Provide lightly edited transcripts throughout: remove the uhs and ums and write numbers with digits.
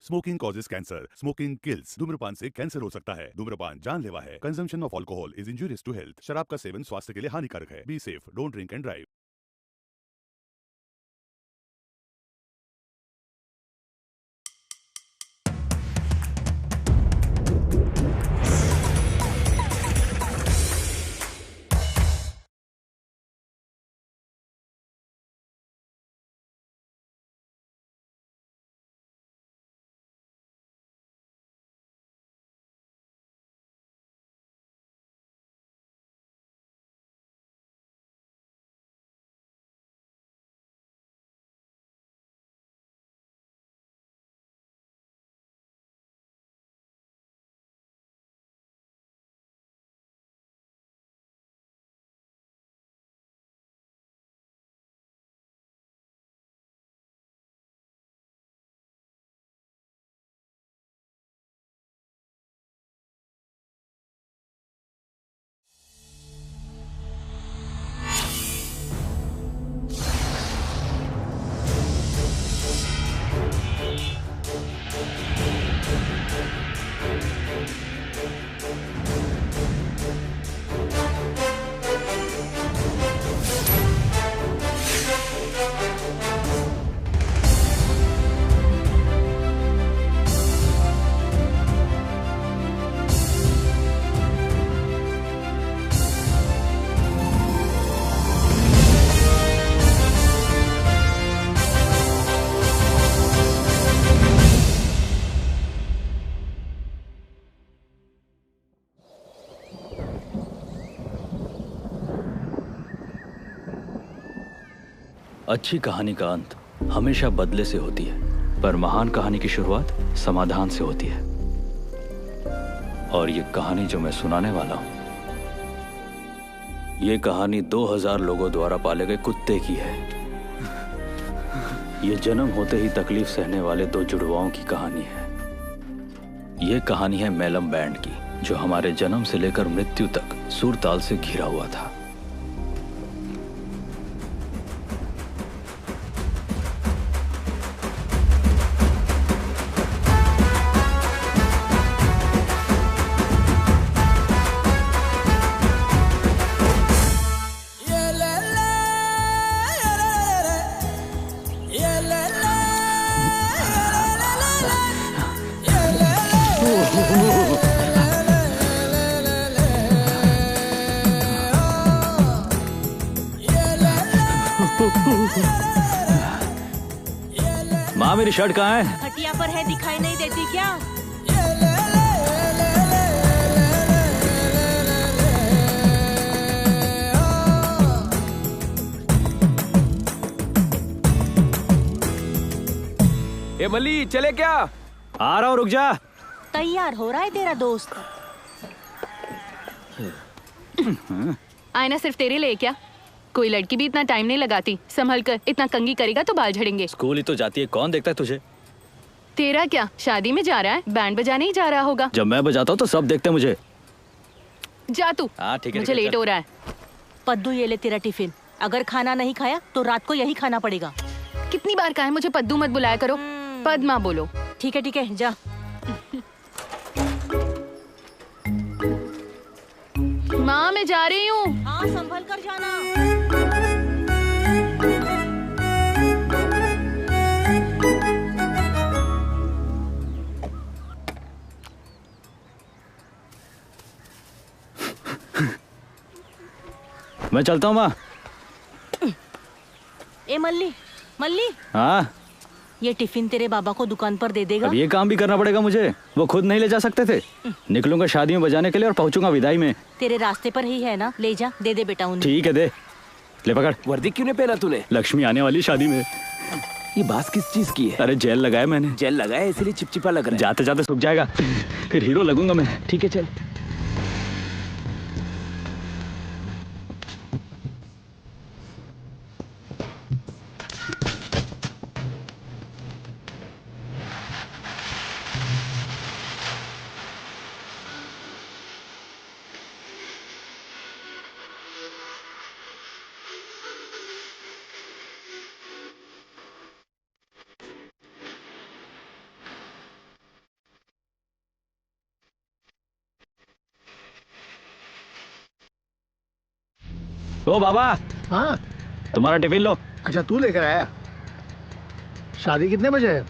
Smoking causes cancer, smoking kills. धूम्रपान से cancer हो सकता है। धूम्रपान जानलेवा है। Consumption of alcohol is injurious to health. शराब का सेवन स्वास्थ्य के लिए हानिकारक है। Be safe, don't drink and drive. अच्छी कहानी का अंत हमेशा बदले से होती है, पर महान कहानी की शुरुआत समाधान से होती है। और ये कहानी जो मैं सुनाने वाला हूं, ये कहानी 2000 लोगों द्वारा पाले गए कुत्ते की है। ये जन्म होते ही तकलीफ सहने वाले दो जुड़वाओं की कहानी है। ये कहानी है मैलम बैंड की, जो हमारे जन्म से लेकर मृत्यु तक सुर ताल से घिरा हुआ था। माँ, मेरी शर्ट कहाँ है? खटिया पर है, दिखाई नहीं देती क्या? ए मल्ली, चले क्या? आ रहा हूँ, रुक जा। तैयार हो रहा है तेरा दोस्त। आईना सिर्फ तेरे लिए क्या? कोई लड़की भी इतना टाइम नहीं लगाती। संभल कर, इतना कंघी करेगा तो बाल झड़ेंगे। स्कूल ही तो जाती है, कौन देखता है तुझे? तेरा क्या, शादी में जा रहा है? बैंड बजाने ही जा रहा होगा। जब मैं बजाता हूँ तो सब देखते हैं मुझे। जा तू। हाँ ठीक है, मुझे लेट हो रहा है। पद्दू, ये ले तेरा टिफिन। अगर खाना नहीं खाया तो रात को यही खाना पड़ेगा। कितनी बार कहा है मुझे पद्दू मत बुलाया करो। पद्मा बोलो। ठीक है, जा। माँ, मैं जा रही हूँ। हाँ, संभल कर जाना। मैं चलता हूँ माँ। ए मल्ली, हाँ, ये टिफिन तेरे बाबा को दुकान पर दे देगा। अब ये काम भी करना पड़ेगा मुझे। वो खुद नहीं ले जा सकते थे। निकलूंगा शादी में बजाने के लिए और पहुंचूंगा विदाई में। तेरे रास्ते पर ही है ना, ले जा, दे दे बेटा उन्हें। ठीक है, दे। ले पकड़। वर्दी क्यों नहीं पहना तूने? लक्ष्मी आने वाली शादी में। ये बास किस चीज की है? अरे जेल लगाया मैंने। जेल लगाया इसलिए चिपचिपा लग रहा है। जाते जाते सूख जाएगा, फिर हीरो लगूंगा मैं। ठीक है, चल। ओ बाबा, हाँ तुम्हारा टिफिन लो। अच्छा तू लेकर आया। शादी कितने बजे है?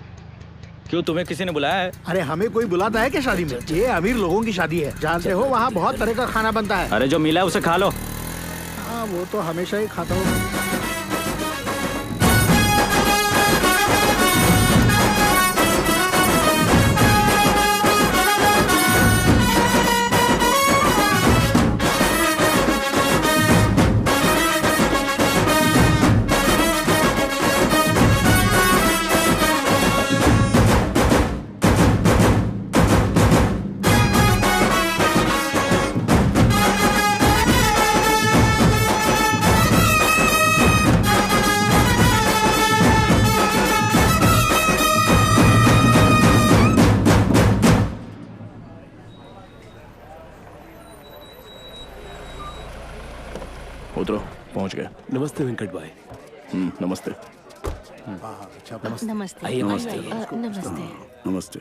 क्यों, तुम्हें किसी ने बुलाया है? अरे हमें कोई बुलाता है क्या शादी में? ये अमीर लोगों की शादी है, जानते हो वहाँ बहुत तरह का खाना बनता है। अरे जो मिला है उसे खा लो। हाँ वो तो हमेशा ही खाता हूँ। उतरो, पहुंच गए। नमस्ते वेंकट भाई। नमस्ते। नमस्ते। आइए, नमस्ते। नमस्ते। नमस्ते।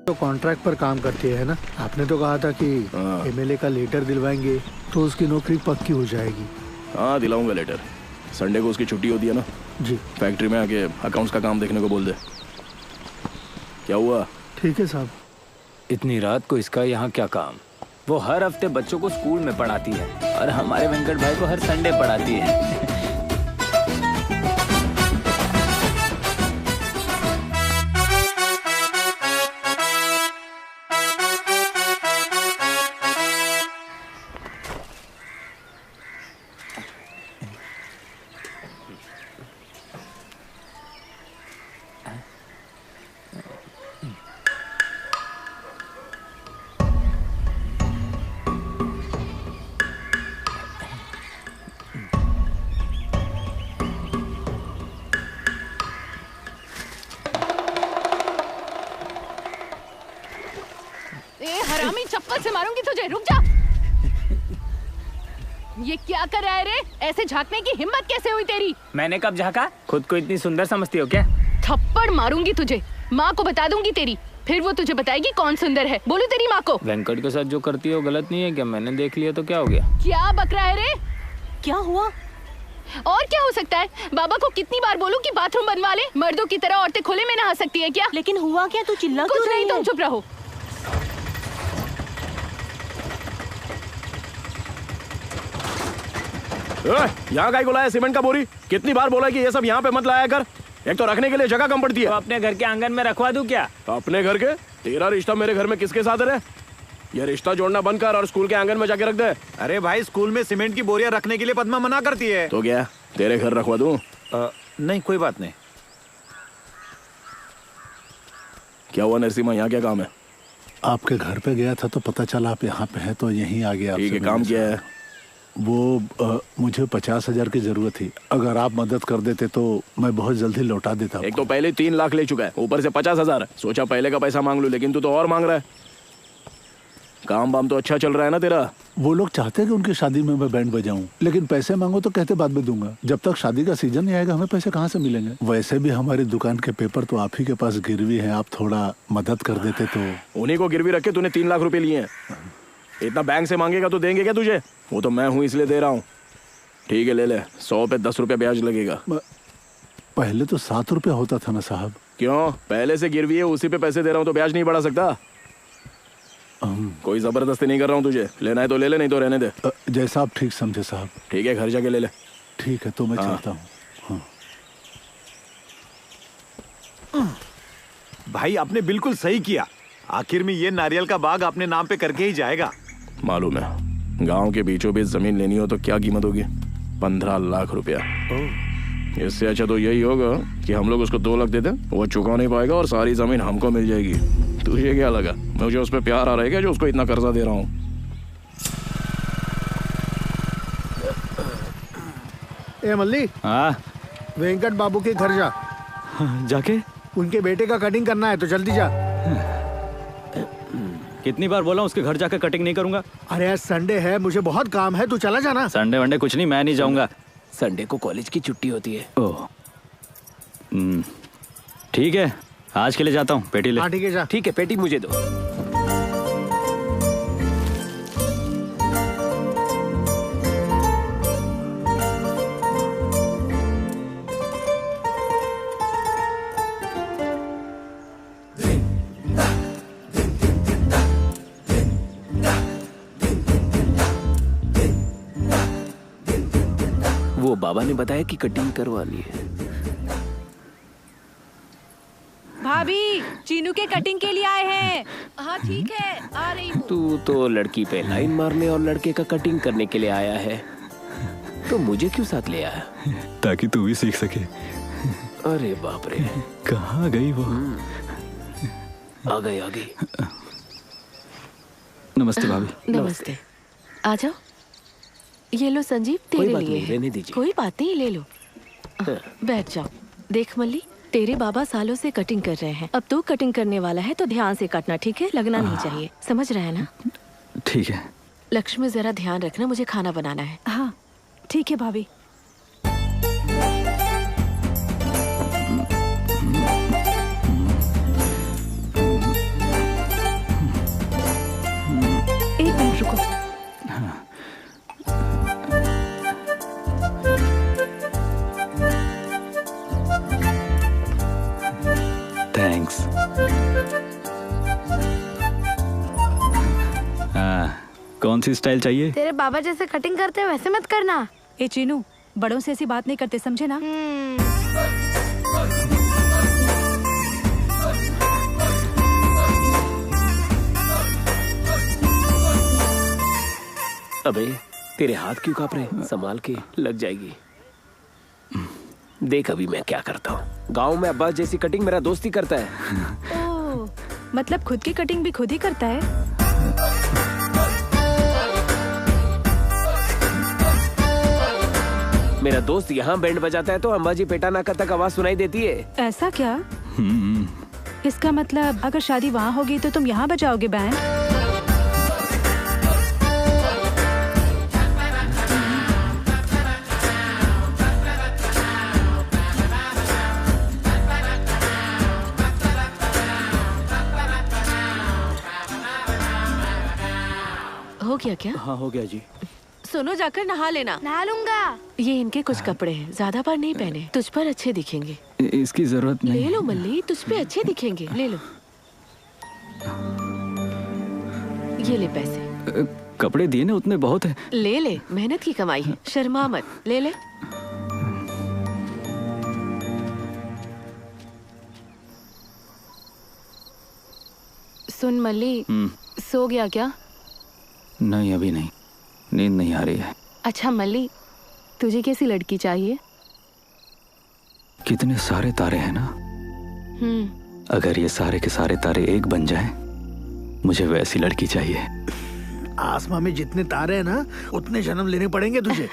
तो कॉन्ट्रैक्ट पर काम करती है ना? आपने तो कहा था कि एमएलए का लेटर दिलवाएंगे तो उसकी नौकरी पक्की हो जाएगी। हाँ दिलाऊंगा लेटर। संडे को उसकी छुट्टी होती है ना? जी। फैक्ट्री में आके अकाउंट्स का काम देखने को बोल दे। क्या हुआ? ठीक है साहब। इतनी रात को इसका यहाँ क्या काम? वो हर हफ्ते बच्चों को स्कूल में पढ़ाती है और हमारे वेंकट भाई को हर संडे पढ़ाती है। हरामी, चप्पल से मारूंगी तुझे, रुक जा। ये क्या कर रहा है रे? ऐसे झांकने की हिम्मत कैसे हुई तेरी? मैंने कब झाँका? खुद को इतनी सुंदर समझती हो क्या? थप्पड़ मारूंगी तुझे, माँ को बता दूंगी तेरी, फिर वो तुझे बताएगी कौन सुंदर है। बोलू तेरी माँ को? वेंकट के साथ जो करती है वो गलत नहीं है क्या? मैंने देख लिया तो क्या हो गया? क्या बक रहा है रे? क्या हुआ? और क्या हो सकता है? बाबा को कितनी बार बोलूं कि बाथरूम बनवा ले? मर्दों की तरह औरतें खुले में नहा सकती है क्या? लेकिन हुआ क्या? तू चिल्ला क्यों कुछ रही नहीं, है? तुम चुप रहो। यहाँ का लाया सीमेंट का बोरी? कितनी बार बोला कि ये सब यहाँ पे मत लाया कर। एक तो रखने के लिए जगह कम पड़ती है। तो अपने घर के आंगन में रखवा दूं क्या? अपने घर के? तेरा रिश्ता मेरे घर में किसके साथ है? ये रिश्ता जोड़ना बंद कर और स्कूल के आंगन में जाके रख दे। अरे भाई, स्कूल में सीमेंट की बोरियां रखने के लिए पद्मा मना करती है। तो क्या तेरे घर रखवा दूं? नहीं, कोई बात नहीं। क्या हुआ नरसिम्हा, यहाँ क्या काम है? आपके घर पे गया था तो पता चला आप यहाँ पे हैं तो यहीं आ गया। ठीक है, काम क्या है? वो मुझे 50,000 की जरूरत थी। अगर आप मदद कर देते तो मैं बहुत जल्दी लौटा देता। एक तो पहले 3 लाख ले चुका है, ऊपर से 50,000। सोचा पहले का पैसा मांग लूं, लेकिन तू तो और मांग रहा है। काम वाम तो अच्छा चल रहा है ना तेरा? वो लोग चाहते हैं कि उनकी शादी में मैं बैंड बजाऊं, लेकिन पैसे मांगो तो कहते बाद में दूंगा। जब तक शादी का सीजन नहीं आएगा हमें पैसे कहाँ से मिलेंगे? वैसे भी हमारी दुकान के पेपर तो आप ही के पास गिरवी है, आप थोड़ा मदद कर देते तो। उन्हीं को गिरवी रख के तूने 3 लाख रुपए लिए हैं। इतना बैंक से मांगेगा तो देंगे क्या तुझे? वो तो मैं हूँ इसलिए दे रहा हूँ। ठीक है, ले ले। 100 पे 10 रुपया ब्याज लगेगा। पहले तो 7 रुपया होता था ना साहब। क्यों? पहले से गिरवी है, उसी पे पैसे दे रहा हूँ तो ब्याज नहीं बढ़ा सकता? कोई जबरदस्ती नहीं कर रहा हूँ तुझे। लेना है तो ले ले, नहीं तो रहने दे। जैसा आप ठीक समझे साहब। ठीक है, घर जाके ले ले। ठीक है, तो मैं चलता हूँ। भाई आपने बिल्कुल सही किया। आखिर में ये नारियल का बाग अपने नाम पे करके ही जाएगा। मालूम है, गांव के बीचों बीच जमीन लेनी हो तो क्या कीमत होगी? 15 लाख रुपया। इससे अच्छा तो यही होगा कि हम लोग उसको 2 लाख दे दें, वो चुका नहीं पाएगा और सारी जमीन हमको मिल जाएगी। तुझे क्या लगा मुझे उस पर प्यार आ रहा है क्या, जो उसको इतना कर्जा दे रहा हूँ? ए मल्ली, हाँ वेंकट बाबू के घर जा। जाके उनके बेटे का कटिंग करना है तो जल्दी जा। कितनी बार बोला उसके घर जाकर कटिंग नहीं करूंगा। अरे यार संडे है, मुझे बहुत काम है, तू चला जाना। संडे वनडे कुछ नहीं, मैं नहीं जाऊंगा। संडे को कॉलेज की छुट्टी होती है। ओह ठीक है, आज के लिए जाता हूँ। पेटी ले। हाँ ठीक है, जा। ठीक है, पेटी मुझे दो। वो बाबा ने बताया कि कटिंग करवानी है। भाभी, चीनू के कटिंग के लिए आए हैं। हाँ ठीक है, आ रही हूँ। तू तो लड़की पे लाइन मारने और लड़के का कटिंग करने के लिए आया है, तो मुझे क्यों साथ ले आया? ताकि तू भी सीख सके। अरे बाप रे, कहाँ गई वो? आ गई। नमस्ते भाभी। नमस्ते। आ जाओ। ये लो संजीव, तेरे बात लिए नहीं, है। रहने दीजिए। कोई बात नहीं, ले लो। बैठ जाओ। देख मल्ली, तेरे बाबा सालों से कटिंग कर रहे हैं, अब तू कटिंग करने वाला है तो ध्यान से काटना, ठीक है? लगना नहीं चाहिए, समझ रहा है ना? ठीक है। लक्ष्मी जरा ध्यान रखना, मुझे खाना बनाना है। हाँ ठीक है भाभी। एक मिनट रुको। थैंक्स। कौन सी स्टाइल चाहिए? तेरे बाबा जैसे कटिंग करते हैं वैसे मत करना। ए चीनू, बड़ों से ऐसी बात नहीं करते, समझे ना? अबे तेरे हाथ क्यों कांप रहे? संभाल के, लग जाएगी। देख अभी मैं क्या करता हूँ। गांव में अब्बास जैसी कटिंग मेरा दोस्त ही करता है। ओह, मतलब खुद की कटिंग भी खुद ही करता है? मेरा दोस्त यहाँ बैंड बजाता है तो अंबाजी पेटा नाका तक आवाज सुनाई देती है। ऐसा क्या? इसका मतलब अगर शादी वहाँ होगी तो तुम यहाँ बजाओगे बैंड? हो गया क्या? हाँ हो गया जी। सुनो, जाकर नहा लेना। नहा लूंगा। ये इनके कुछ कपड़े हैं, ज्यादा बार नहीं पहने, तुझ पर अच्छे दिखेंगे। इसकी जरूरत नहीं। ले लो मल्ली, तुझ पे अच्छे दिखेंगे, ले लो। ये ले पैसे। कपड़े दिए ना, उतने बहुत है। ले ले, मेहनत की कमाई है, शर्मा मत, ले ले। सुन मल्ली, सो गया क्या? नहीं अभी नहीं, नींद नहीं आ रही है। अच्छा मल्ली, तुझे कैसी लड़की चाहिए? कितने सारे तारे हैं ना, अगर ये सारे के सारे तारे एक बन जाएं, मुझे वैसी लड़की चाहिए। आसमां में जितने तारे हैं ना, उतने जन्म लेने पड़ेंगे तुझे।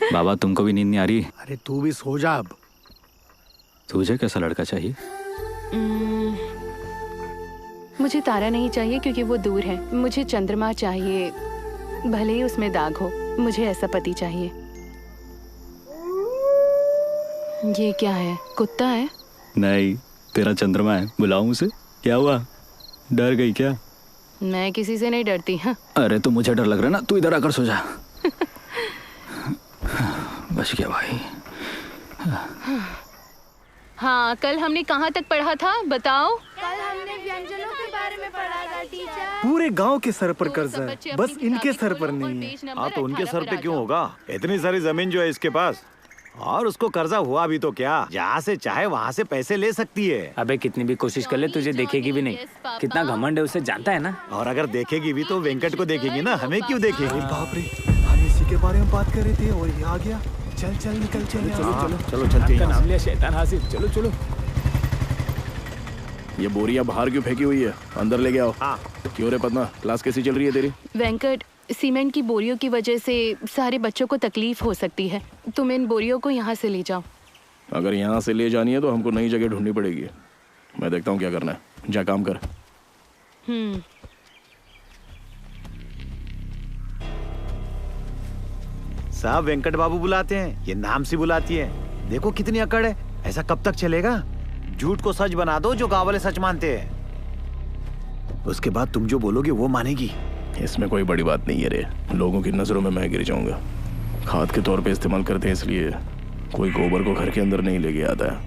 बाबा तुमको भी नींद नहीं आ रही? अरे तू भी सो जा अब। तुझे कैसा लड़का चाहिए? मुझे तारा नहीं चाहिए क्योंकि वो दूर है, मुझे चंद्रमा चाहिए, भले ही उसमें दाग हो, मुझे ऐसा पति चाहिए। ये क्या है, कुत्ता है? नहीं, तेरा चंद्रमा है। बुलाऊं उसे? क्या हुआ, डर गई क्या? मैं किसी से नहीं डरती। हाँ। अरे तो मुझे डर लग रहा है ना, तू इधर आकर सो जा। बच गया भाई। हाँ, कल हमने कहाँ तक पढ़ा था बताओ? कल हमने व्यंजनों के बारे में पढ़ा था टीचर। पूरे गांव के सर पर कर्जा है, बस इनके सर पर नहीं है। हाँ तो उनके सर पे क्यों होगा? इतनी सारी जमीन जो है इसके पास, और उसको कर्जा हुआ भी तो क्या, जहाँ से चाहे वहाँ से पैसे ले सकती है। अबे कितनी भी कोशिश कर ले तुझे देखेगी भी नहीं। कितना घमंड है उसे जानता है ना। और अगर देखेगी भी तो वेंकट को देखेगी ना, हमें क्यों देखेगी? बाप रे, हम इसी के बारे में बात कर रहे थे और ये आ गया। चल चल निकल चल। चलो चलते हैं। नाम लिया शैतान हासिफ। चलो चलो। ये बोरिया बाहर क्यों फेंकी हुई है? अंदर ले आओ। हाँ। क्यों रे पद्मा, क्लास कैसी चल रही है तेरी? वेंकट, सीमेंट की बोरियों की वजह से सारे बच्चों को तकलीफ हो सकती है, तुम इन बोरियों को यहाँ से ले जाओ। अगर यहाँ से ले जानी है तो हमको नई जगह ढूंढनी पड़ेगी। मैं देखता हूँ क्या करना है, जा काम कर। सब वेंकट बाबू बुलाते हैं, ये नाम से बुलाती है। देखो कितनी अकड़ है। ऐसा कब तक चलेगा? झूठ को सच बना दो, जो गाँव वाले सच मानते हैं। उसके बाद तुम जो बोलोगे वो मानेगी। इसमें कोई बड़ी बात नहीं है रे, लोगों की नजरों में मैं गिर जाऊंगा। खाद के तौर पे इस्तेमाल करते हैं, इसलिए कोई गोबर को घर के अंदर नहीं लेके आता है।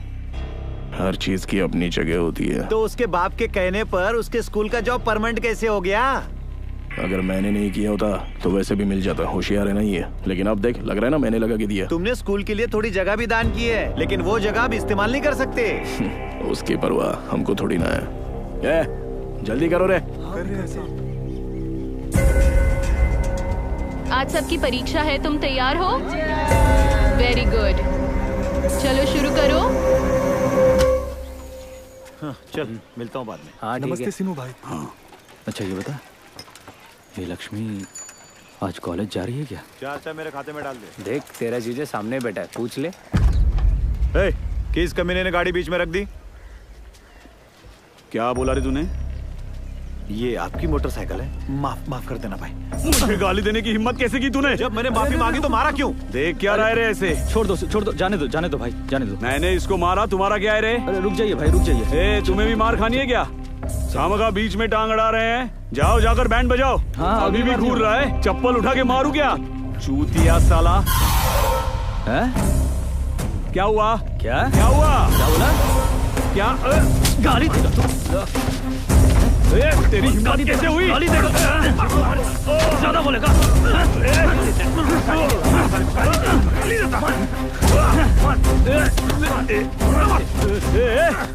हर चीज की अपनी जगह होती है। तो उसके बाप के कहने पर उसके स्कूल का जॉब परमानेंट कैसे हो गया? अगर मैंने नहीं किया होता तो वैसे भी मिल जाता। होशियार है ना ये, लेकिन अब देख, लग रहा है ना मैंने लगा के दिया। तुमने स्कूल के लिए थोड़ी जगह भी दान की है, लेकिन वो जगह अब इस्तेमाल नहीं कर सकते। उसकी परवाह हमको थोड़ी ना है। जल्दी करो रे। आज सबकी परीक्षा है, तुम तैयार हो? वेरी गुड, चलो शुरू करो। हाँ, चल मिलता हूँ बाद में। हाँ, नमस्ते सिनू भाई। हाँ, अच्छा ये बता, ये लक्ष्मी आज कॉलेज जा रही है क्या? चाचा मेरे खाते में डाल दे। देख तेरा जीजा सामने बैठा है, पूछ ले। किस कमीने ने गाड़ी बीच में रख दी? क्या बोला रे तूने? ये आपकी मोटरसाइकिल है, माफ कर देना भाई। मुझे गाली देने की हिम्मत कैसे की तूने? जब मैंने माफी मांगी तो मारा क्यों? देख क्या रहा है रे ऐसे? छोड़ दो, जाने दो भाई, जाने दो। मैंने इसको मारा, तुम्हारा क्या है रे? अरे रुक जाइए भाई, रुक जाइए। तुम्हें भी मार खानी है क्या? सामगा बीच में टांग अड़ा रहे हैं। जाओ जाकर बैंड बजाओ। हाँ, अभी भी घूर रहा है? चप्पल उठा के मारू क्या? चूतिया साला। है? क्या हुआ? क्या हुआ? क्या बोला? क्या गाली देगा तू? तेरी हिम्मत कैसे हुई? गाली देगा? ज्यादा बोलेगा?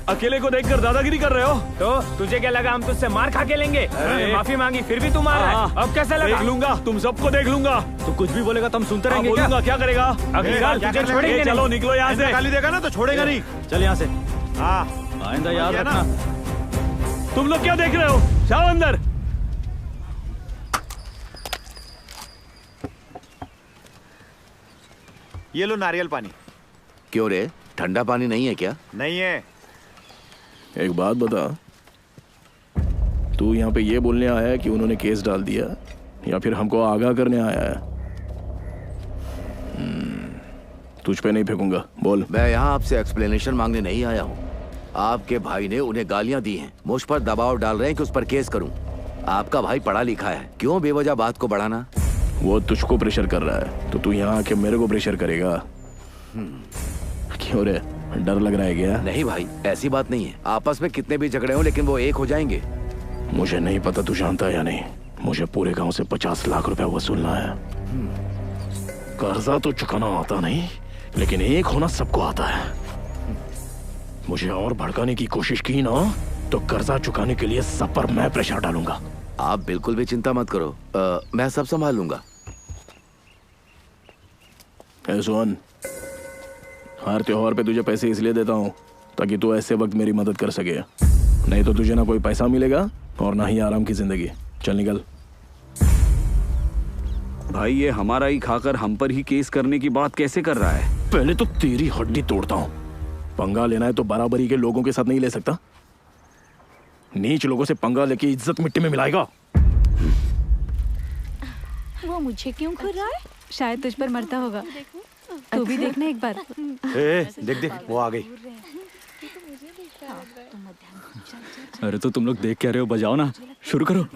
अकेले को देखकर दादागिरी कर रहे हो? तो तुझे क्या लगा हम तुझसे मार खा के लेंगे? माफी मांगी फिर भी तू मार रहा है। अब कैसा लगा? देख लूंगा, तुम सबको देख लूंगा। तो कुछ भी बोलेगा तो हम सुनते रहेंगे क्या? बोलूंगा, क्या करेगा? अगली बार तुझे छोड़ेंगे नहीं। चलो निकलो यहाँ से। गाली देगा ना तो छोड़ेगा नहीं। चल यहाँ से। हाँ, आइंदा याद रखना। तुम लोग क्या देख रहे हो? जाओ अंदर। ये लो नारियल पानी। क्यों रे, ठंडा पानी नहीं है क्या? नहीं है। एक बात बता, तू यहाँ पे ये बोलने आया है कि उन्होंने केस डाल दिया, या फिर हमको आगाह करने आया है? तुझ पे नहीं फेंकूंगा, बोल। मैं यहाँ आपसे एक्सप्लेनेशन मांगने नहीं आया हूँ। आपके भाई ने उन्हें गालियाँ दी हैं, मुझ पर दबाव डाल रहे हैं कि उस पर केस करूँ। आपका भाई पढ़ा लिखा है, क्यों बेवजह बात को बढ़ाना? वो तुझको प्रेशर कर रहा है, तो तू यहाँ आके मेरे को प्रेशर करेगा? क्यों रे, डर लग रहा है क्या? नहीं भाई, ऐसी बात नहीं है। आपस में कितने भी झगड़े हो, लेकिन वो एक हो जाएंगे। मुझे नहीं पता तू जानता है या नहीं, मुझे पूरे गांव से 50 लाख रुपया वसूलना है। कर्जा तो चुकाना आता नहीं, लेकिन एक होना सबको आता है। मुझे और भड़काने की कोशिश की ना, तो कर्जा चुकाने के लिए सब पर मैं प्रेशर डालूंगा। आप बिल्कुल भी चिंता मत करो, मैं सब संभाल लूंगा। सोहन, हर त्योहार पे तुझे पैसे इसलिए देता हूँ ताकि तू ऐसे वक्त मेरी मदद कर सके, नहीं तो तुझे ना कोई पैसा मिलेगा और ना ही आराम की जिंदगी। चल निकल। भाई ये हमारा ही खाकर हम पर ही केस करने की बात कैसे कर रहा है? पहले तो तेरी हड्डी तोड़ता हूँ। पंगा लेना है तो बराबरी के लोगों के साथ नहीं ले सकता। नीच लोगों से पंगा लेके इज्जत मिट्टी में मिलाएगा। वो मुझे क्यों घूर रहा है? शायद तुझ पर मरता होगा। तू भी देखना एक बार। देख वो आ गई। अरे तो तुम लोग देख क्या रहे हो, बजाओ ना, शुरू करो।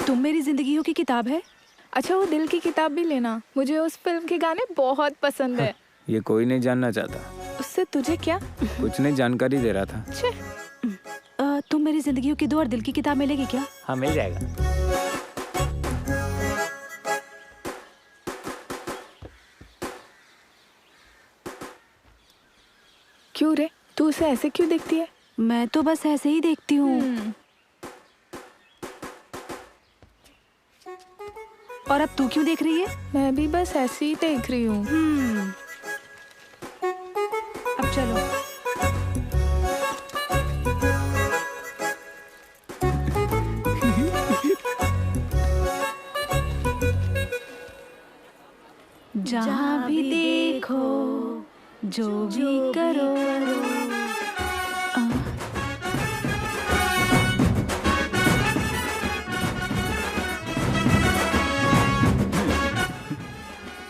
तुम मेरी जिंदगियों की किताब है। अच्छा वो दिल की किताब भी लेना, मुझे उस फिल्म के गाने बहुत पसंद है। ये कोई नहीं जानना चाहता। उससे तुझे क्या? कुछ नहीं, जानकारी दे रहा था। तुम मेरी जिंदगियों की दो और दिल की किताब मिलेगी क्या? हाँ मिल जाएगा। क्यों रे, तू उसे ऐसे क्यों देखती है? मैं तो बस ऐसे ही देखती हूँ। और अब तू क्यों देख रही है? मैं भी बस ऐसे ही देख रही हूँ। अब चलो। जहाँ भी देखो, जो भी करो,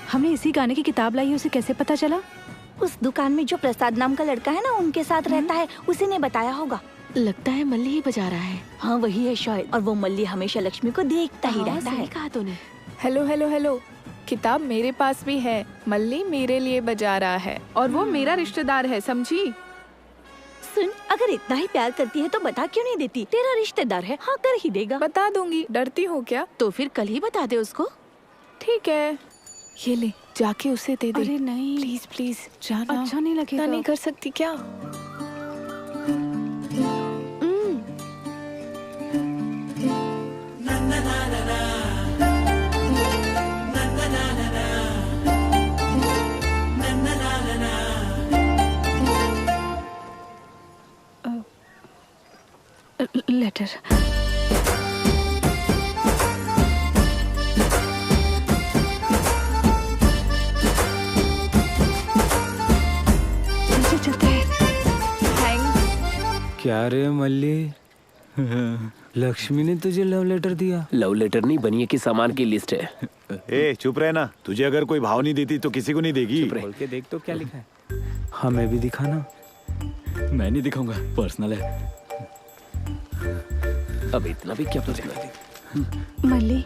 हमने इसी गाने की किताब लाई है, उसे कैसे पता चला? उस दुकान में जो प्रसाद नाम का लड़का है ना, उनके साथ रहता है, उसी ने बताया होगा। लगता है मल्ली ही बजा रहा है। हाँ वही है शायद, और वो मल्ली हमेशा लक्ष्मी को देखता ही रहता है। कहा तूने? हेलो हेलो हेलो, किताब मेरे पास भी है। मल्ली मेरे लिए बजा रहा है और वो मेरा रिश्तेदार है, समझी? सुन, अगर इतना ही प्यार करती है तो बता क्यों नहीं देती? तेरा रिश्तेदार है, हाँ कर ही देगा। बता दूंगी, डरती हो क्या? तो फिर कल ही बता दे उसको। ठीक है, ये ले, जाके उसे दे दे। अरे नहीं, प्लीज प्लीज जाना। अच्छा नहीं लगेगा। नहीं कर सकती क्या? लेटर। चलते हैं। क्या रे मल्ली, लक्ष्मी ने तुझे लव लेटर दिया? लव लेटर नहीं, बनिए की सामान की लिस्ट है। ए चुप रहे ना, तुझे अगर कोई भाव नहीं देती तो किसी को नहीं देगी। खोल के देख तो क्या लिखा है। हमें भी दिखाना। मैं नहीं दिखाऊंगा, पर्सनल है। अब इतना भी क्या personal? Malli,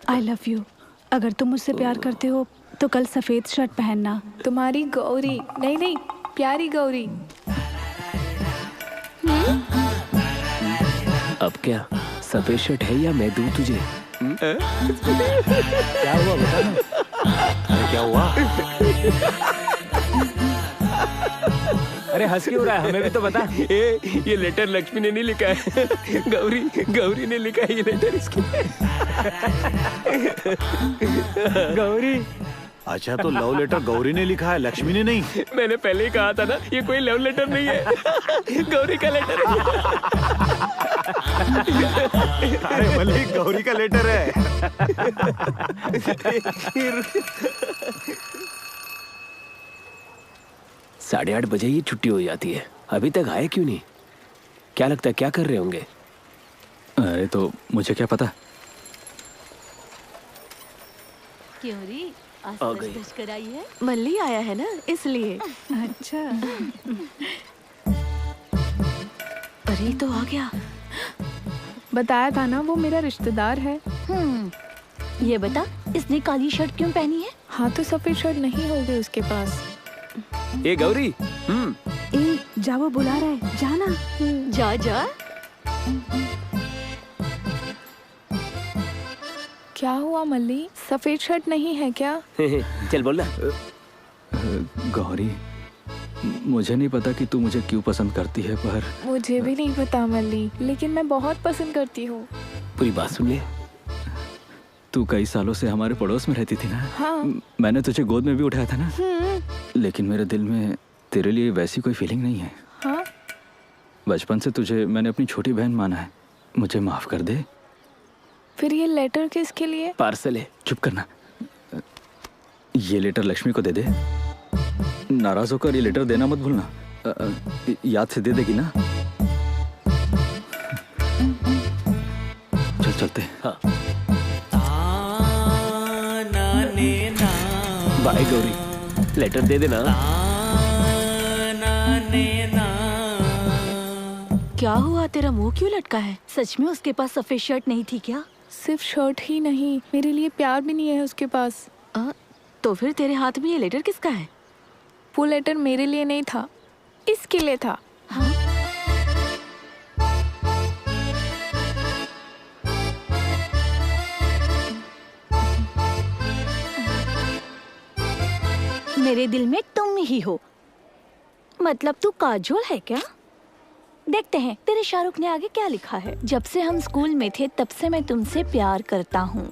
I love you. अगर तुम मुझसे प्यार करते हो तो कल सफेद शर्ट पहनना। तुम्हारी गौरी, नहीं नहीं, प्यारी गौरी। अब क्या सफेद शर्ट है या मैं दूं तुझे? क्या हुआ बता ना। क्या हुआ? अरे हंस क्यों रहा है, हमें भी तो बता। ये लेटर लक्ष्मी ने नहीं लिखा है, गौरी ने लिखा है ये लेटर इसके। गौरी? अच्छा तो लव लेटर गौरी ने लिखा है, लक्ष्मी ने नहीं? मैंने पहले ही कहा था ना, ये कोई लव लेटर नहीं है, गौरी का लेटर है। अरे मल्ली, गौरी का लेटर है। 8:30 बजे ही छुट्टी हो जाती है, अभी तक आए क्यों नहीं? क्या लगता है क्या कर रहे होंगे? अरे तो मुझे क्या पता। क्यों री, आज दस कराई है? मल्ली आया है ना, इसलिए। अच्छा। अरे तो आ गया। बताया था ना वो मेरा रिश्तेदार है। ये बता, इसने काली शर्ट क्यों पहनी है? हाँ तो सफेद शर्ट नहीं होगी उसके पास। ए गौरी, ए जा, वो बुला रहा है, जाना। जा जा। क्या हुआ मल्ली, सफेद शर्ट नहीं है क्या? चल बोल ना। गौरी, मुझे नहीं पता कि तू मुझे क्यों पसंद करती है, पर मुझे भी नहीं पता मल्ली, लेकिन मैं बहुत पसंद करती हूँ। पूरी बात सुन ले। तू कई सालों से हमारे पड़ोस में रहती थी ना। हाँ। मैंने तुझे गोद में भी उठाया था ना। लेकिन मेरे दिल में तेरे लिए वैसी कोई फीलिंग नहीं है। हाँ? बचपन से तुझे मैंने अपनी छोटी बहन माना है, मुझे माफ कर दे। फिर ये लेटर किसके लिए? पार्सल है। चुप करना। ये लेटर लक्ष्मी को दे दे। नाराज होकर ये लेटर देना मत भूलना। याद से दे देगी ना? चल चलते। हाँ। बाय गौरी, लेटर दे देना। क्या हुआ, तेरा मुंह क्यों लटका है? सच में उसके पास सफेद शर्ट नहीं थी क्या? सिर्फ शर्ट ही नहीं, मेरे लिए प्यार भी नहीं है उसके पास। तो फिर तेरे हाथ में ये लेटर किसका है? वो लेटर मेरे लिए नहीं था, इसके लिए था। हाँ? मेरे दिल में तुम ही हो। मतलब तू काजोल है क्या? देखते हैं तेरे शाहरुख ने आगे क्या लिखा है। जब से हम स्कूल में थे तब से मैं तुमसे प्यार करता हूँ।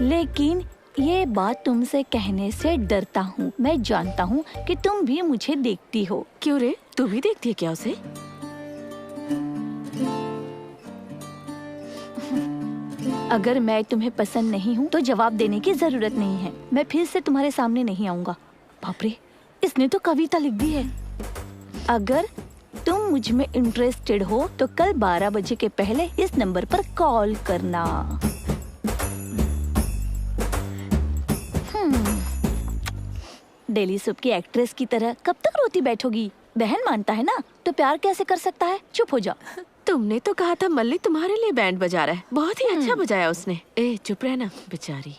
लेकिन ये बात तुमसे कहने से डरता हूँ। मैं जानता हूँ कि तुम भी मुझे देखती हो। क्यों रे, तू भी देखती है क्या उसे? अगर मैं तुम्हें पसंद नहीं हूँ तो जवाब देने की जरूरत नहीं है। मैं फिर से तुम्हारे सामने नहीं आऊंगा। बाप रे, इसने तो कविता लिख दी है। अगर तुम मुझ में इंटरेस्टेड हो तो कल 12 बजे के पहले इस नंबर पर कॉल करना। डेली सोप की एक्ट्रेस की तरह कब तक रोती बैठोगी? बहन मानता है ना तो प्यार कैसे कर सकता है? चुप हो जा। तुमने तो कहा था मल्ली तुम्हारे लिए बैंड बजा रहा है। बहुत ही अच्छा बजाया उसने। ए चुप रहना बेचारी।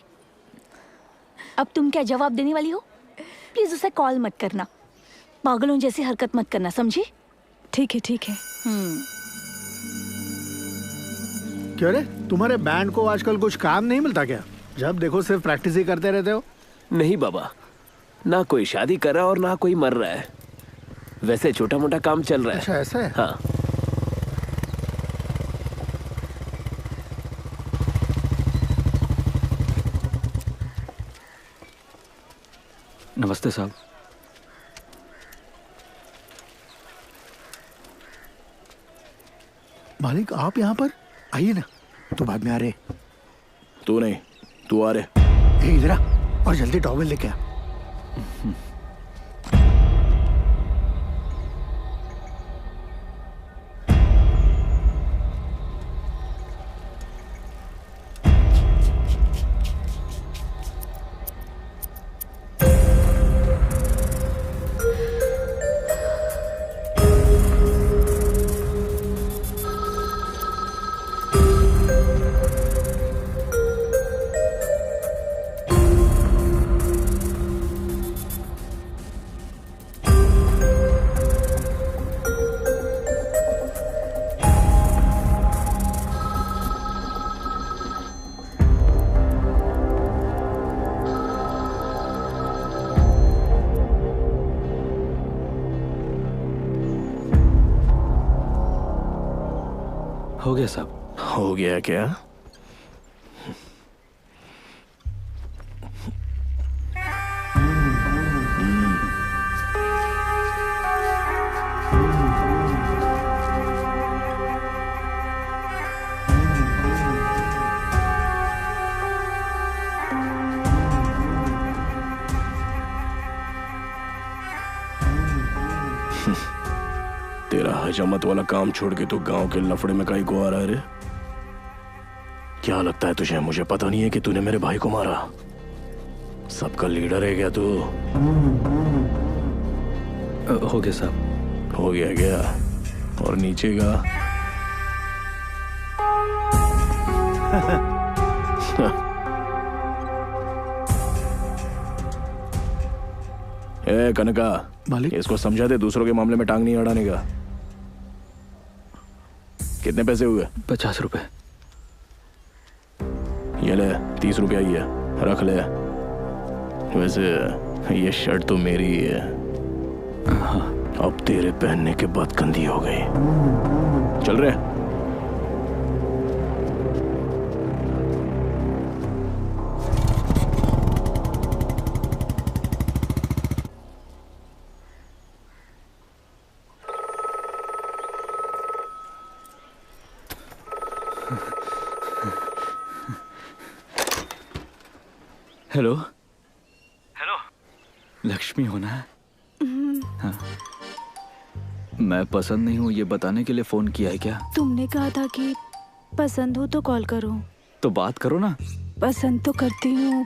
अब तुम क्या जवाब देने वाली हो? प्लीज उसे कॉल मत करना। पागलों जैसी हरकत मत करना, समझी? ठीक है ठीक है। क्यों रे, तुम्हारे बैंड को आजकल कुछ काम नहीं मिलता क्या? जब देखो सिर्फ प्रैक्टिस ही करते रहते हो। नहीं बाबा, ना कोई शादी कर रहा और ना कोई मर रहा है। वैसे छोटा मोटा काम चल रहा है। अच्छा ऐसा है? हाँ। नमस्ते साहब। मालिक आप यहाँ पर आइए ना। तो बाद में आ रहे। तू नहीं, तू आ रहे। इधर आ और जल्दी टॉवेल लेके आ। हो गया साहब। हो गया क्या? तेरा हजामत वाला काम छोड़ के तू गांव के लफड़े में काहे को आ रहा है रे? क्या लगता है तुझे मुझे पता नहीं है कि तूने मेरे भाई को मारा? सबका लीडर है क्या तू? हो गया साहब। हो गया क्या? और नीचे का? ए कनका, मालिक इसको समझा दे दूसरों के मामले में टांग नहीं अड़ाने का। कितने पैसे हुए? 50 रुपए। ये ले 30 रुपया ही है, रख ले। वैसे ये शर्ट तो मेरी ही है। हाँ। अब तेरे पहनने के बाद गंदी हो गई। चल रहे। हेलो हेलो, लक्ष्मी हो ना? हाँ। मैं पसंद नहीं हूँ ये बताने के लिए फोन किया है क्या? तुमने कहा था कि पसंद हो तो कॉल करो। तो बात करो ना। पसंद तो करती हूँ,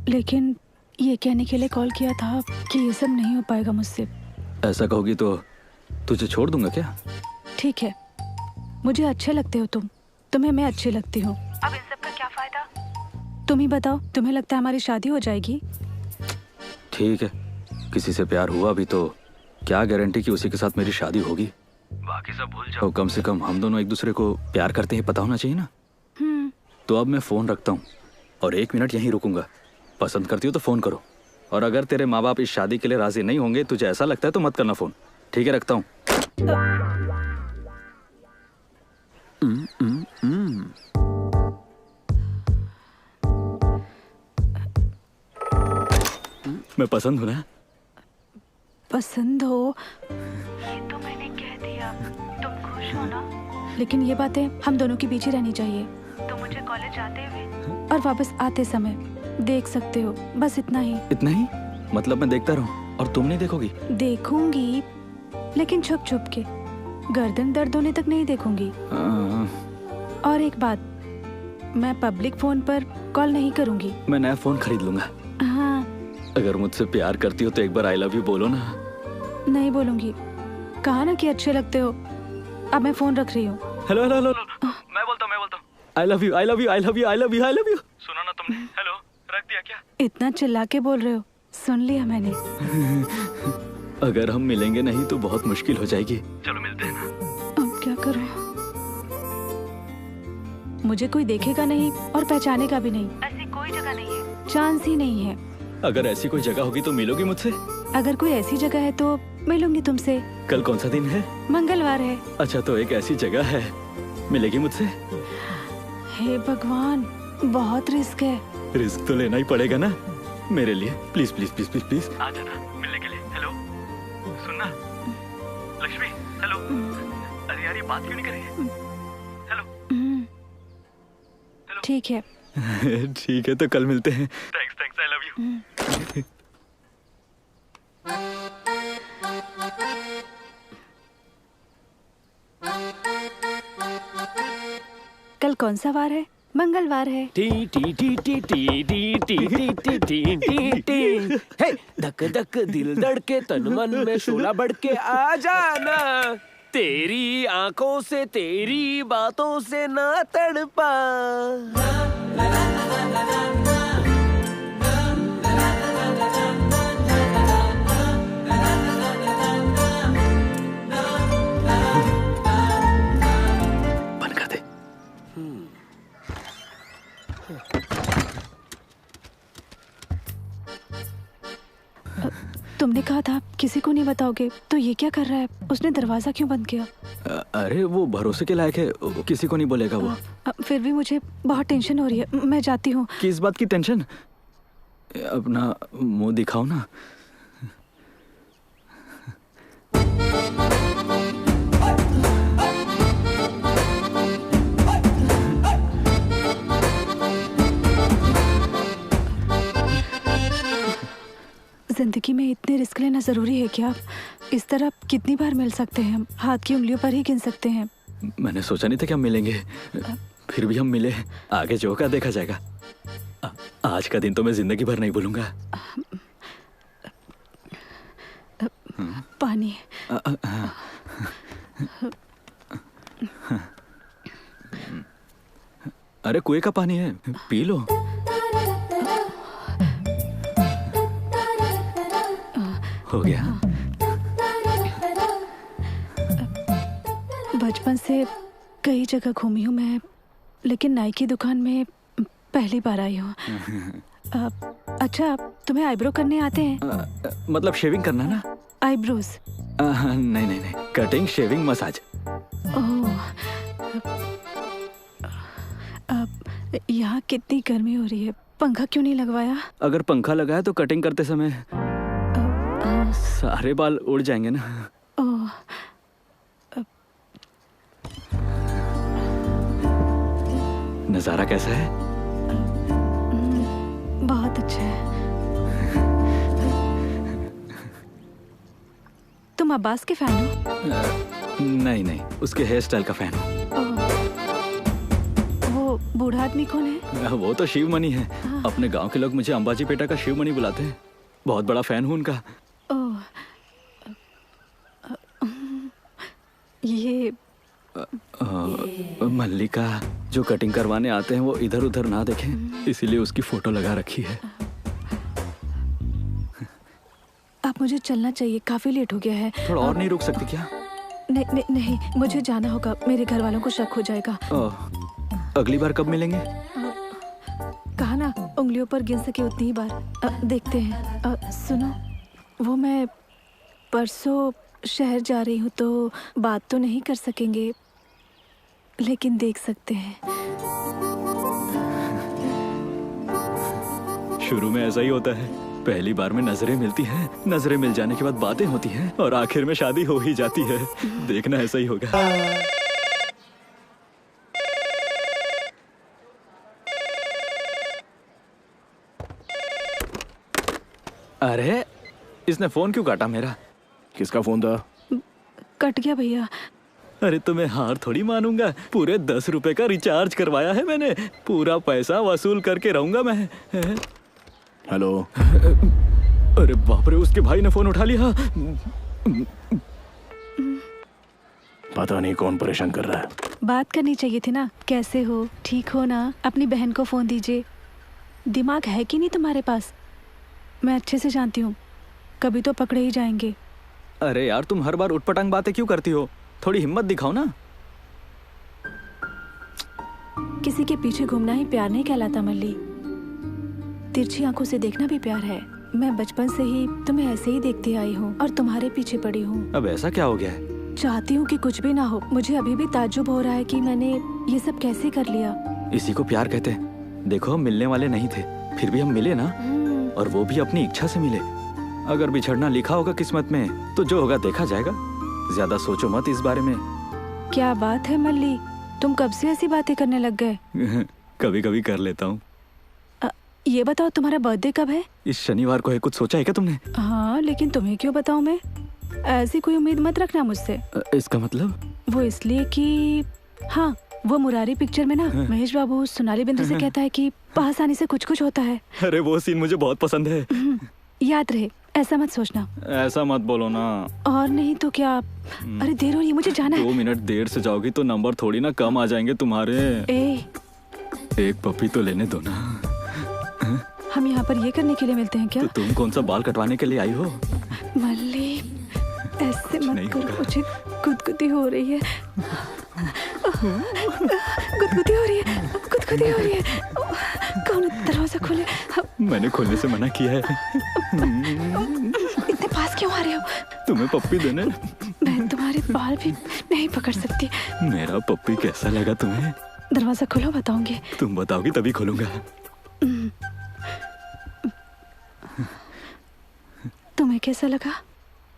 लेकिन ये कहने के लिए कॉल किया था कि ये सब नहीं हो पाएगा मुझसे। ऐसा कहोगी तो तुझे छोड़ दूंगा क्या? ठीक है, मुझे अच्छे लगते हो तुम, तुम्हें मैं अच्छी लगती हूँ। अब इन सब का क्या फायदा? तुम ही बताओ, तुम्हें लगता है हमारी शादी हो जाएगी? ठीक है, किसी से प्यार हुआ भी तो क्या गारंटी कि उसी के साथ मेरी शादी होगी? बाकी सब भूल जाओ। कम से कम हम दोनों एक दूसरे को प्यार करते हैं, पता होना चाहिए ना। तो अब मैं फोन रखता हूँ और 1 मिनट यहीं रुकूंगा। पसंद करती हो तो फोन करो और अगर तेरे माँ बाप इस शादी के लिए राजी नहीं होंगे, तुझे ऐसा लगता है तो मत करना फोन। ठीक है, रखता हूँ। मैं पसंद हूँ ना? पसंद हो ये तो मैंने कह दिया। तुम खुश हो ना? लेकिन ये बातें हम दोनों के बीच ही रहनी चाहिए। तुम मुझे कॉलेज आते हुए और वापस आते समय देख सकते हो, बस इतना ही। इतना ही? मतलब मैं देखता रहूं और तुम नहीं देखोगी? देखूंगी, लेकिन छुप छुप के, गर्दन दर्द होने तक नहीं देखूंगी। और एक बात, मैं पब्लिक फोन पर कॉल नहीं करूंगी। मैं नया फोन खरीद लूंगा। हाँ। अगर मुझसे प्यार करती हो तो एक बार आई लव यू बोलो ना। नहीं बोलूंगी, कहा ना कि अच्छे लगते हो। अब मैं फोन रख रही हूँ। हेलो हेलो हेलो, मैं बोलता हूँ। आई love you, I love you, I love you, I love you, I love you. सुना ना तुमने? हेलो, रख दिया क्या? इतना चिल्ला के बोल रहे हो, सुन लिया मैंने। अगर हम मिलेंगे नहीं तो बहुत मुश्किल हो जाएगी। चलो मिलते हैं ना। अब क्या करूं? मुझे कोई देखेगा नहीं और पहचानेगा भी नहीं। ऐसी कोई जगह नहीं है। चांस ही नहीं है। अगर ऐसी कोई जगह होगी तो मिलोगी मुझसे? अगर कोई ऐसी जगह है तो मिलूंगी तुमसे। कल कौन सा दिन है? मंगलवार है। अच्छा, तो एक ऐसी जगह है, मिलेगी मुझसे? हे भगवान, बहुत रिस्क है। रिस्क तो लेना ही पड़ेगा ना मेरे लिए। Please please please please please आ जाना मिलने के लिए। हेलो, सुनना लक्ष्मी। हेलो, अरे यार ये बात क्यों नहीं कर रही है? ठीक है। ठीक है, तो कल मिलते हैं। Thanks, I love you. कल कौन सा वार है? मंगलवार है। टी टी टी टी टी टी टी टी टी टी टी टी। हे धक धक दिल धड़के, तन मन में शोला बढ़के, आ जाना तेरी आंखों से, तेरी बातों से ना तड़पा। बंद कर दे। तुमने कहा था किसी को नहीं बताओगे, तो ये क्या कर रहा है? उसने दरवाजा क्यों बंद किया? अरे वो भरोसे के लायक है, किसी को नहीं बोलेगा वो। फिर भी मुझे बहुत टेंशन हो रही है, मैं जाती हूँ। किस बात की टेंशन? अपना मुंह दिखाओ ना। जिंदगी में इतने रिस्क लेना जरूरी है क्या? इस तरह कितनी बार मिल सकते हैं हम? हाथ की उंगलियों पर ही गिन सकते हैं। मैंने सोचा नहीं था कि हम मिलेंगे, फिर भी हम मिले। आगे जो होगा देखा जाएगा। आज का दिन तो मैं जिंदगी भर नहीं भूलूंगा। पानी। अरे कुएं का पानी है, पी लो। हो गया। बचपन से कई जगह घूमी हूँ मैं, लेकिन नाई की दुकान में पहली बार आई हूँ। अच्छा, तुम्हें आईब्रो करने आते हैं? मतलब शेविंग करना ना? आईब्रोज? नहीं नहीं नहीं, कटिंग, शेविंग, मसाज। यहाँ कितनी गर्मी हो रही है, पंखा क्यों नहीं लगवाया? अगर पंखा लगाया तो कटिंग करते समय सारे बाल उड़ जाएंगे ना। नजारा कैसा है? बहुत अच्छा है। तुम अब्बास के फैन हो? नहीं नहीं, उसके हेयर स्टाइल का फैन हूँ। वो बूढ़ा आदमी कौन है? वो तो शिवमणि है। अपने गांव के लोग मुझे अंबाजी पेटा का शिवमणि बुलाते हैं। बहुत बड़ा फैन हूँ उनका। ये मल्लिका जो कटिंग करवाने आते हैं वो इधर उधर ना देखें, इसीलिए उसकी फोटो लगा रखी है। अब मुझे चलना चाहिए, काफी लेट हो गया है। थोड़ा और नहीं रुक सकती क्या? नहीं, नहीं, मुझे जाना होगा, मेरे घर वालों को शक हो जाएगा। अगली बार कब मिलेंगे? कहा ना, उंगलियों उंगलियों पर गिन सके उतनी ही बार। देखते हैं। सुनो, वो मैं परसों शहर जा रही हूँ तो बात तो नहीं कर सकेंगे, लेकिन देख सकते हैं। शुरू में ऐसा ही होता है, पहली बार में नजरें मिलती हैं, नजरें मिल जाने के बाद बातें होती हैं और आखिर में शादी हो ही जाती है। देखना ऐसा ही होगा। अरे इसने फोन क्यों काटा मेरा? किसका फोन था? कट गया भैया। अरे तो मैं हार थोड़ी मानूंगा, पूरे 10 रुपए का रिचार्ज करवाया है मैंने, पूरा पैसा वसूल करके रहूंगा मैं। हेलो। अरे बाप रे, उसके भाई ने फोन उठा लिया। पता नहीं कौन परेशान कर रहा है। बात करनी चाहिए थी ना। कैसे हो, ठीक हो ना? अपनी बहन को फोन दीजिए। दिमाग है कि नहीं तुम्हारे पास? मैं अच्छे से जानती हूँ, कभी तो पकड़े ही जाएंगे। अरे यार, तुम हर बार उटपटांग बातें क्यों करती हो? थोड़ी हिम्मत दिखाओ ना। किसी के पीछे घूमना ही प्यार नहीं कहलाता मल्ली, तिरछी आंखों से देखना भी प्यार है। मैं बचपन से ही तुम्हें ऐसे ही देखती आई हूँ और तुम्हारे पीछे पड़ी हूँ। अब ऐसा क्या हो गया है? चाहती हूँ कि कुछ भी ना हो। मुझे अभी भी ताज्जुब हो रहा है कि मैंने ये सब कैसे कर लिया। इसी को प्यार कहते हैं। देखो, हम मिलने वाले नहीं थे, फिर भी हम मिले ना, और वो भी अपनी इच्छा से मिले। अगर बिछड़ना लिखा होगा किस्मत में तो जो होगा देखा जाएगा। ज्यादा सोचो मत इस बारे में। क्या बात है मल्ली, तुम कब से ऐसी बातें करने लग गए? कभी कभी कर लेता हूँ। ये बताओ, तुम्हारा बर्थडे कब है? इस शनिवार को है। कुछ सोचा है क्या तुमने? हाँ, लेकिन तुम्हें क्यों बताऊँ मैं? ऐसी कोई उम्मीद मत रखना मुझसे। इसका मतलब? वो इसलिए कि हाँ, वो मुरारी पिक्चर में ना महेश बाबू सोनाली बिंदु से कहता है कि पास आने से कुछ कुछ होता है। अरे वो सीन मुझे बहुत पसंद है। याद रहे, ऐसा मत सोचना। ऐसा मत बोलो ना। और नहीं तो क्या। अरे देर हो रही है, मुझे जाना है। 2 मिनट देर से जाओगी तो नंबर थोड़ी ना कम आ जाएंगे तुम्हारे। एक पप्पी तो लेने दो ना। हम यहाँ पर ये करने के लिए मिलते हैं क्या? तो तुम कौन सा बाल कटवाने के लिए आई हो? मल्ली, ऐसे मत करो, मुझे गुदगुदी हो रही है। गुदगुदी हो रही है, गुदगुदी हो रही है। कौन दरवाजा खोले? मैंने खोलने से मना किया है। इतने पास क्यों आ रहे हो? तुम्हें पप्पी देने? मैं तुम्हारे बाल भी नहीं पकड़ सकती। मेरा पप्पी कैसा लगा तुम्हें? दरवाजा खोलो, बताऊंगी। तुम बताओगी तभी खोलूंगा। तुम्हें कैसा लगा?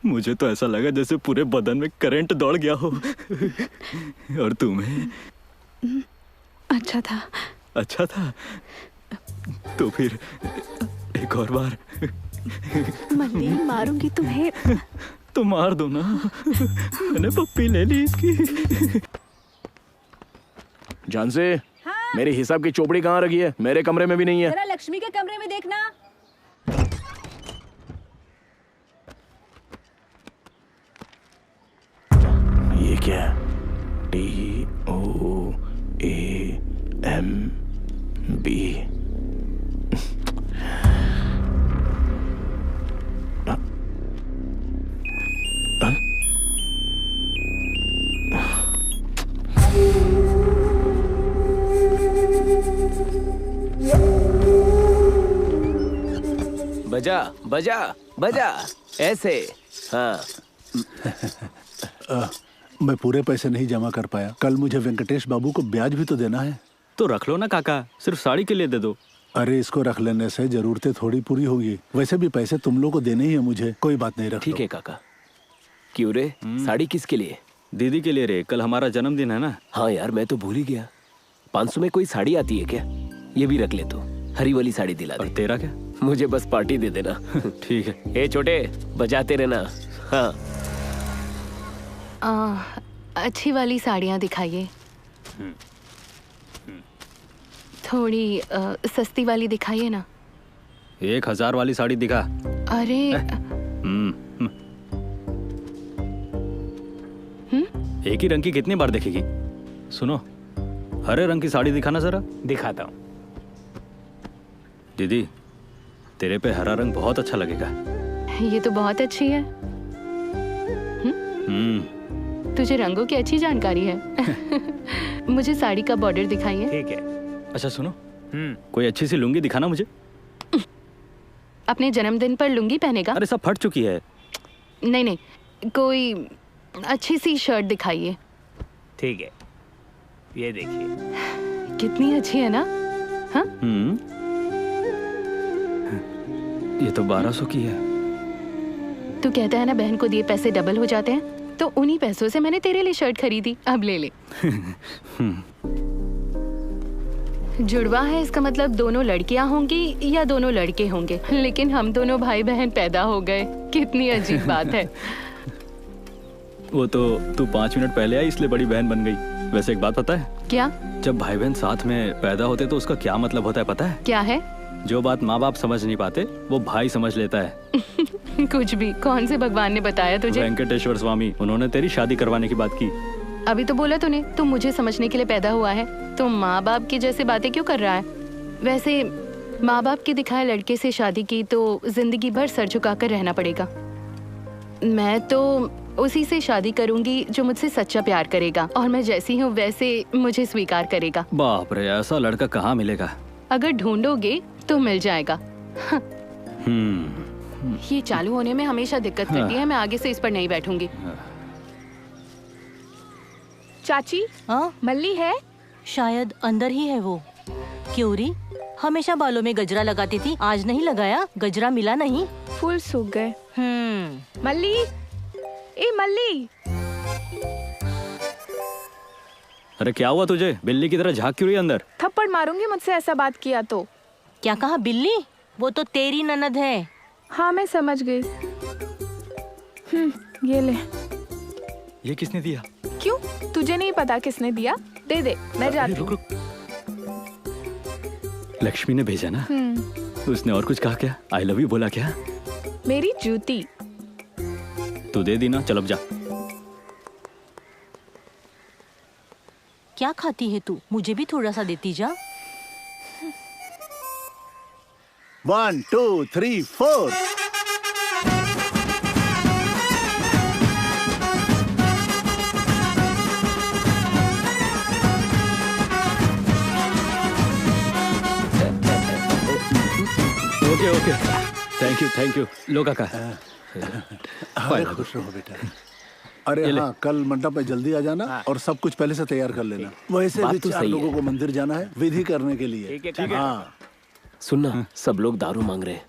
मुझे तो ऐसा लगा जैसे पूरे बदन में करंट दौड़ गया हो। और तुम्हें? अच्छा था। अच्छा था? तो फिर एक और बार। मल्ली, मारूंगी तुम्हें। तो मार दो ना, मैंने पप्पी ले ली इसकी। जान से मेरे हिसाब की चोपड़ी कहाँ रखी है? मेरे कमरे में भी नहीं है। जरा लक्ष्मी के कमरे में देखना। ये क्या? TOAMB। बजा बजा बजा, ऐसे। हाँ। मैं पूरे पैसे नहीं जमा कर पाया। कल मुझे वेंकटेश बाबू को ब्याज भी तो देना है। तो रख लो ना काका, सिर्फ साड़ी के लिए दे दो। अरे इसको रख लेने से जरूरतें थोड़ी पूरी होगी। वैसे भी पैसे तुम लोग को देने ही है मुझे। कोई बात नहीं, रख ठीक है काका। क्यों रे, साड़ी किसके लिए? दीदी के लिए रे, कल हमारा जन्मदिन है ना। हाँ यार, मैं तो भूल ही गया। 500 में कोई साड़ी आती है क्या? ये भी रख ले तो, हरी वाली साड़ी दिला दे। और तेरा क्या? मुझे बस पार्टी दे देना। ठीक है। ए छोटे, बजाते रहना। हाँ। अच्छी वाली साड़ियाँ दिखाइए। थोड़ी सस्ती वाली दिखाइए ना। 1000 वाली साड़ी दिखा। अरे एक ही रंग की कितनी बार देखेगी? सुनो, हरे रंग की साड़ी दिखाना जरा। दिखाता हूँ। दीदी, तेरे पे हरा रंग बहुत अच्छा लगेगा। ये तो बहुत अच्छी है। तुझे रंगों की अच्छी जानकारी है। मुझे साड़ी का बॉर्डर दिखाइए। ठीक है। अच्छा सुनो, कोई अच्छी सी लुंगी दिखाना मुझे। अपने जन्मदिन पर लुंगी पहनेगा? अरे सब फट चुकी है। नहीं नहीं, कोई अच्छी सी शर्ट दिखाइए। ठीक है, ये देखिए। कितनी अच्छी है ना? हाँ? ये तो 1200 की है। तू कहता है ना बहन को दिए पैसे डबल हो जाते हैं, तो उन्हीं पैसों से मैंने तेरे लिए शर्ट खरीदी, अब ले ले। जुड़वा है, इसका मतलब दोनों लड़कियां होंगी या दोनों लड़के होंगे, लेकिन हम दोनों भाई बहन पैदा हो गए। कितनी अजीब बात है। वो तो तू 5 मिनट पहले आई इसलिए बड़ी बहन बन गई। वैसे एक बात पता है? क्या? जब भाई बहन साथ में पैदा होते तो उसका क्या मतलब होता है पता है? क्या है? जो बात माँ बाप समझ नहीं पाते वो भाई समझ लेता है। कुछ भी। कौन से भगवान ने बताया तुझे? वेंकटेश्वर स्वामी, उन्होंने तेरी शादी करवाने की बात की। अभी तो बोला तूने, तू मुझे समझने के लिए पैदा हुआ है, तो माँ बाप की जैसे बातें क्यों कर रहा है? वैसे माँ बाप के दिखाए लड़के से शादी की तो जिंदगी भर सर झुकाकर रहना पड़ेगा। मैं तो उसी से शादी करूंगी जो मुझसे सच्चा प्यार करेगा और मैं जैसी हूँ वैसे मुझे स्वीकार करेगा। बाप रे, ऐसा लड़का कहाँ मिलेगा? अगर ढूंढोगे तो मिल जाएगा। ये चालू होने में हमेशा दिक्कत करती है, मैं आगे से इस पर नहीं बैठूंगी। चाची, मल्ली है? शायद अंदर ही है वो। क्यों री? हमेशा बालों में गजरा लगाती थी, आज नहीं लगाया? गजरा मिला नहीं? फूल सूख गए। मल्ली, ए मल्ली। अरे क्या हुआ तुझे? बिल्ली की तरह झांक क्यों रही है अंदर? थप्पड़ मारूंगी मुझसे ऐसा बात किया तो। क्या कहा? बिल्ली? वो तो तेरी ननद है। हाँ मैं समझ गई। ये ले। ये किसने दिया? क्यों, तुझे नहीं पता किसने दिया? दे दे, मैं जाती हूँ। लक्ष्मी ने भेजा ना? उसने और कुछ कहा क्या? आई लव यू बोला क्या? मेरी जूती। तू दे दी ना, चल अब जा। क्या खाती है तू? मुझे भी थोड़ा सा देती जा। 1 2 3 4। Okay okay, thank you. लो काका। अरे खुश रहो बेटा। अरे हाँ, कल मंडप में जल्दी आ जाना और सब कुछ पहले से तैयार कर लेना। वैसे भी 4 लोगों को मंदिर जाना है विधि करने के लिए। ठीक है। हाँ। सुनना, सब लोग दारू मांग रहे हैं।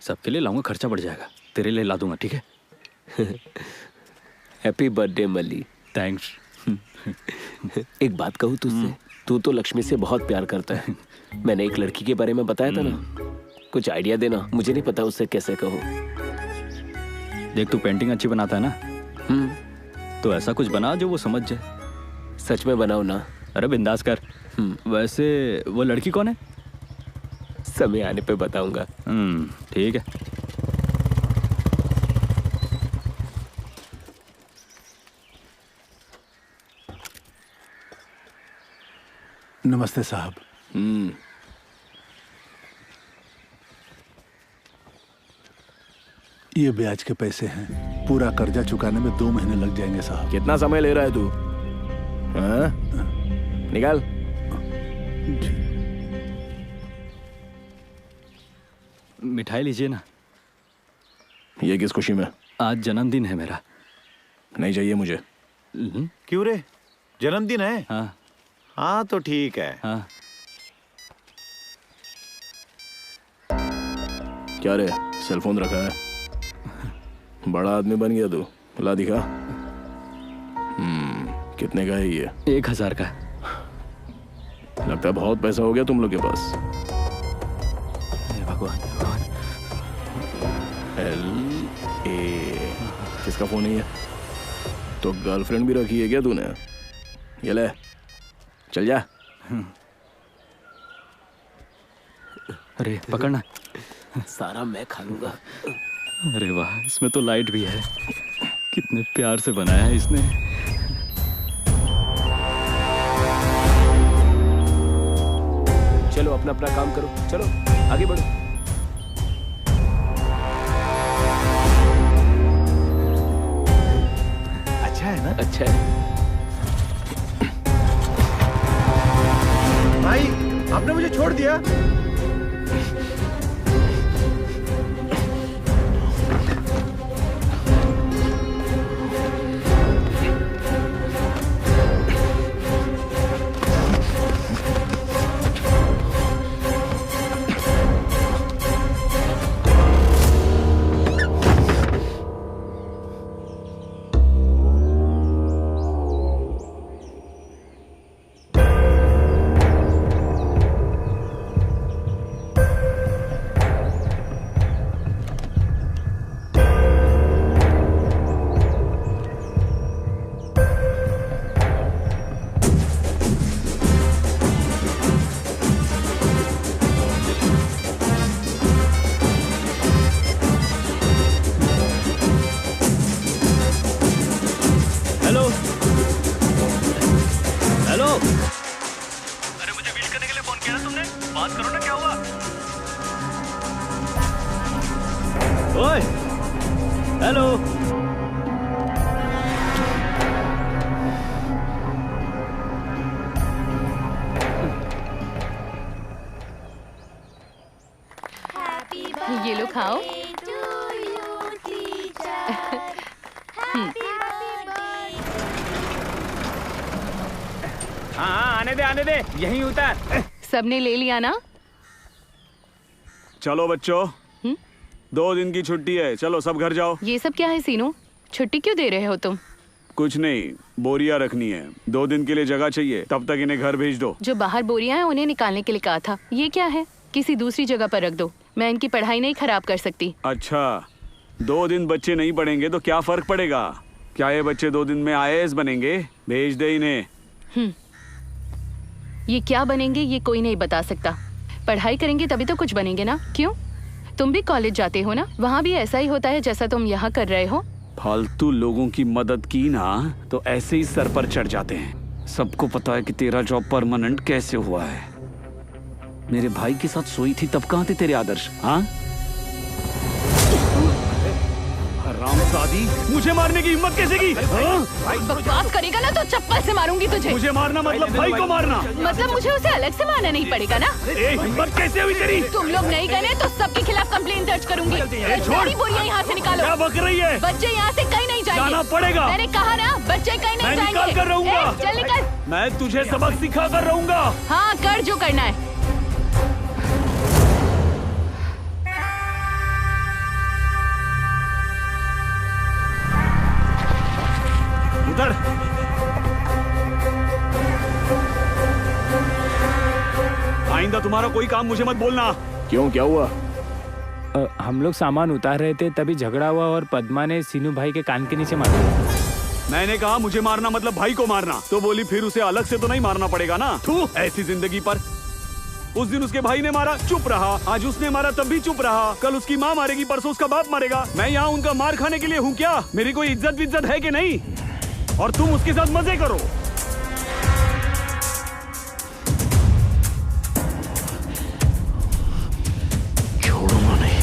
सबके लिए लाऊंगा, खर्चा बढ़ जाएगा। तेरे लिए ला दूंगा, ठीक है? हैप्पी बर्थडे मल्ली। थैंक्स। एक बात कहूँ तुझसे, तू तो लक्ष्मी से बहुत प्यार करता है। मैंने एक लड़की के बारे में बताया था ना, कुछ आइडिया देना। मुझे नहीं पता उससे कैसे कहूँ। देख, तू पेंटिंग अच्छी बनाता है ना, तो ऐसा कुछ बना जो वो समझ जाए। सच में बनाओ ना। अरे बिंदास कर। वैसे वो लड़की कौन है? समय आने पे बताऊंगा। ठीक है। नमस्ते साहब। ये ब्याज के पैसे हैं। पूरा कर्जा चुकाने में 2 महीने लग जाएंगे साहब। कितना समय ले रहा है तू? निकाल। मिठाई लीजिए ना। ये किस खुशी में? आज जन्मदिन है मेरा। नहीं चाहिए मुझे। क्यों रे? जन्मदिन है? हाँ तो ठीक है। हाँ। क्या रे, सेलफोन रखा है? बड़ा आदमी बन गया तू। ला दिखा। कितने का है ये? 1000 का। लगता है बहुत पैसा हो गया तुम लोग के पास। भगवान। LA किसका फोन है? तो गर्लफ्रेंड भी रखी है क्या तूने? ये ले, चल जा। अरे पकड़ना। सारा मैं खा लूंगा। अरे वाह, इसमें तो लाइट भी है। कितने प्यार से बनाया है इसने। चलो अपना अपना काम करो, चलो आगे बढ़ो। अच्छा है ना? अच्छा है। भाई, आपने मुझे छोड़ दिया। हेलो। ये लो खाओ। हाँ आने दे यहीं उतर। सबने ले लिया ना? चलो बच्चों, 2 दिन की छुट्टी है, चलो सब घर जाओ। ये सब क्या है सीनू? छुट्टी क्यों दे रहे हो तुम? कुछ नहीं, बोरियां रखनी है, 2 दिन के लिए जगह चाहिए, तब तक इन्हें घर भेज दो। जो बाहर बोरियां हैं उन्हें निकालने के लिए कहा था। ये क्या है? किसी दूसरी जगह पर रख दो, मैं इनकी पढ़ाई नहीं खराब कर सकती। अच्छा, 2 दिन बच्चे नहीं पढ़ेंगे तो क्या फर्क पड़ेगा? क्या ये बच्चे 2 दिन में IAS बनेंगे? भेज दे इन्हें। ये क्या बनेंगे ये कोई नहीं बता सकता। पढ़ाई करेंगे तभी तो कुछ बनेंगे ना। क्यों? तुम भी कॉलेज जाते हो ना, वहाँ भी ऐसा ही होता है जैसा तुम यहाँ कर रहे हो। फालतू लोगों की मदद की ना तो ऐसे ही सर पर चढ़ जाते हैं। सबको पता है कि तेरा जॉब परमानेंट कैसे हुआ है। मेरे भाई के साथ सोई थी तब कहाँ थे तेरे आदर्श? हाँ, हरामजादी, मुझे मारने की हिम्मत कैसे की? बकवास करेगा ना तो चप्पल से मारूंगी तुझे। मुझे मारना मतलब भाई को मारना? मतलब मुझे उसे अलग से मारना नहीं पड़ेगा ना? हिम्मत कैसे हुई तेरी? तुम लोग नहीं गए तो सबके खिलाफ कंप्लेंट दर्ज करूंगी। सारी बोरियां यहाँ से निकालो। क्या बक रही है? बच्चे यहाँ से कहीं नहीं जाएंगे। जाना पड़ेगा। मैंने कहा ना, बच्चे कहीं नहीं जाएंगे। मैं निकाल कर रहूंगा। चल निकल। मैं तुझे सबक सिखा कर रहूंगा। हाँ कर जो करना है। उधर आइंदा तुम्हारा कोई काम मुझे मत बोलना। क्यों, क्या हुआ? हम लोग सामान उतार रहे थे तभी झगड़ा हुआ और पद्मा ने सीनू भाई के कान के नीचे मारा। मैंने कहा मुझे मारना मतलब भाई को मारना, तो बोली फिर उसे अलग से तो नहीं मारना पड़ेगा ना। तू ऐसी जिंदगी पर। उस दिन उसके भाई ने मारा, चुप रहा। आज उसने मारा तब भी चुप रहा। कल उसकी माँ मारेगी, परसों उसका बाप मारेगा। मैं यहाँ उनका मार खाने के लिए हूँ क्या? मेरी कोई इज्जत है कि नहीं? और तुम उसके साथ मजे करो। छोड़ूंगा नहीं।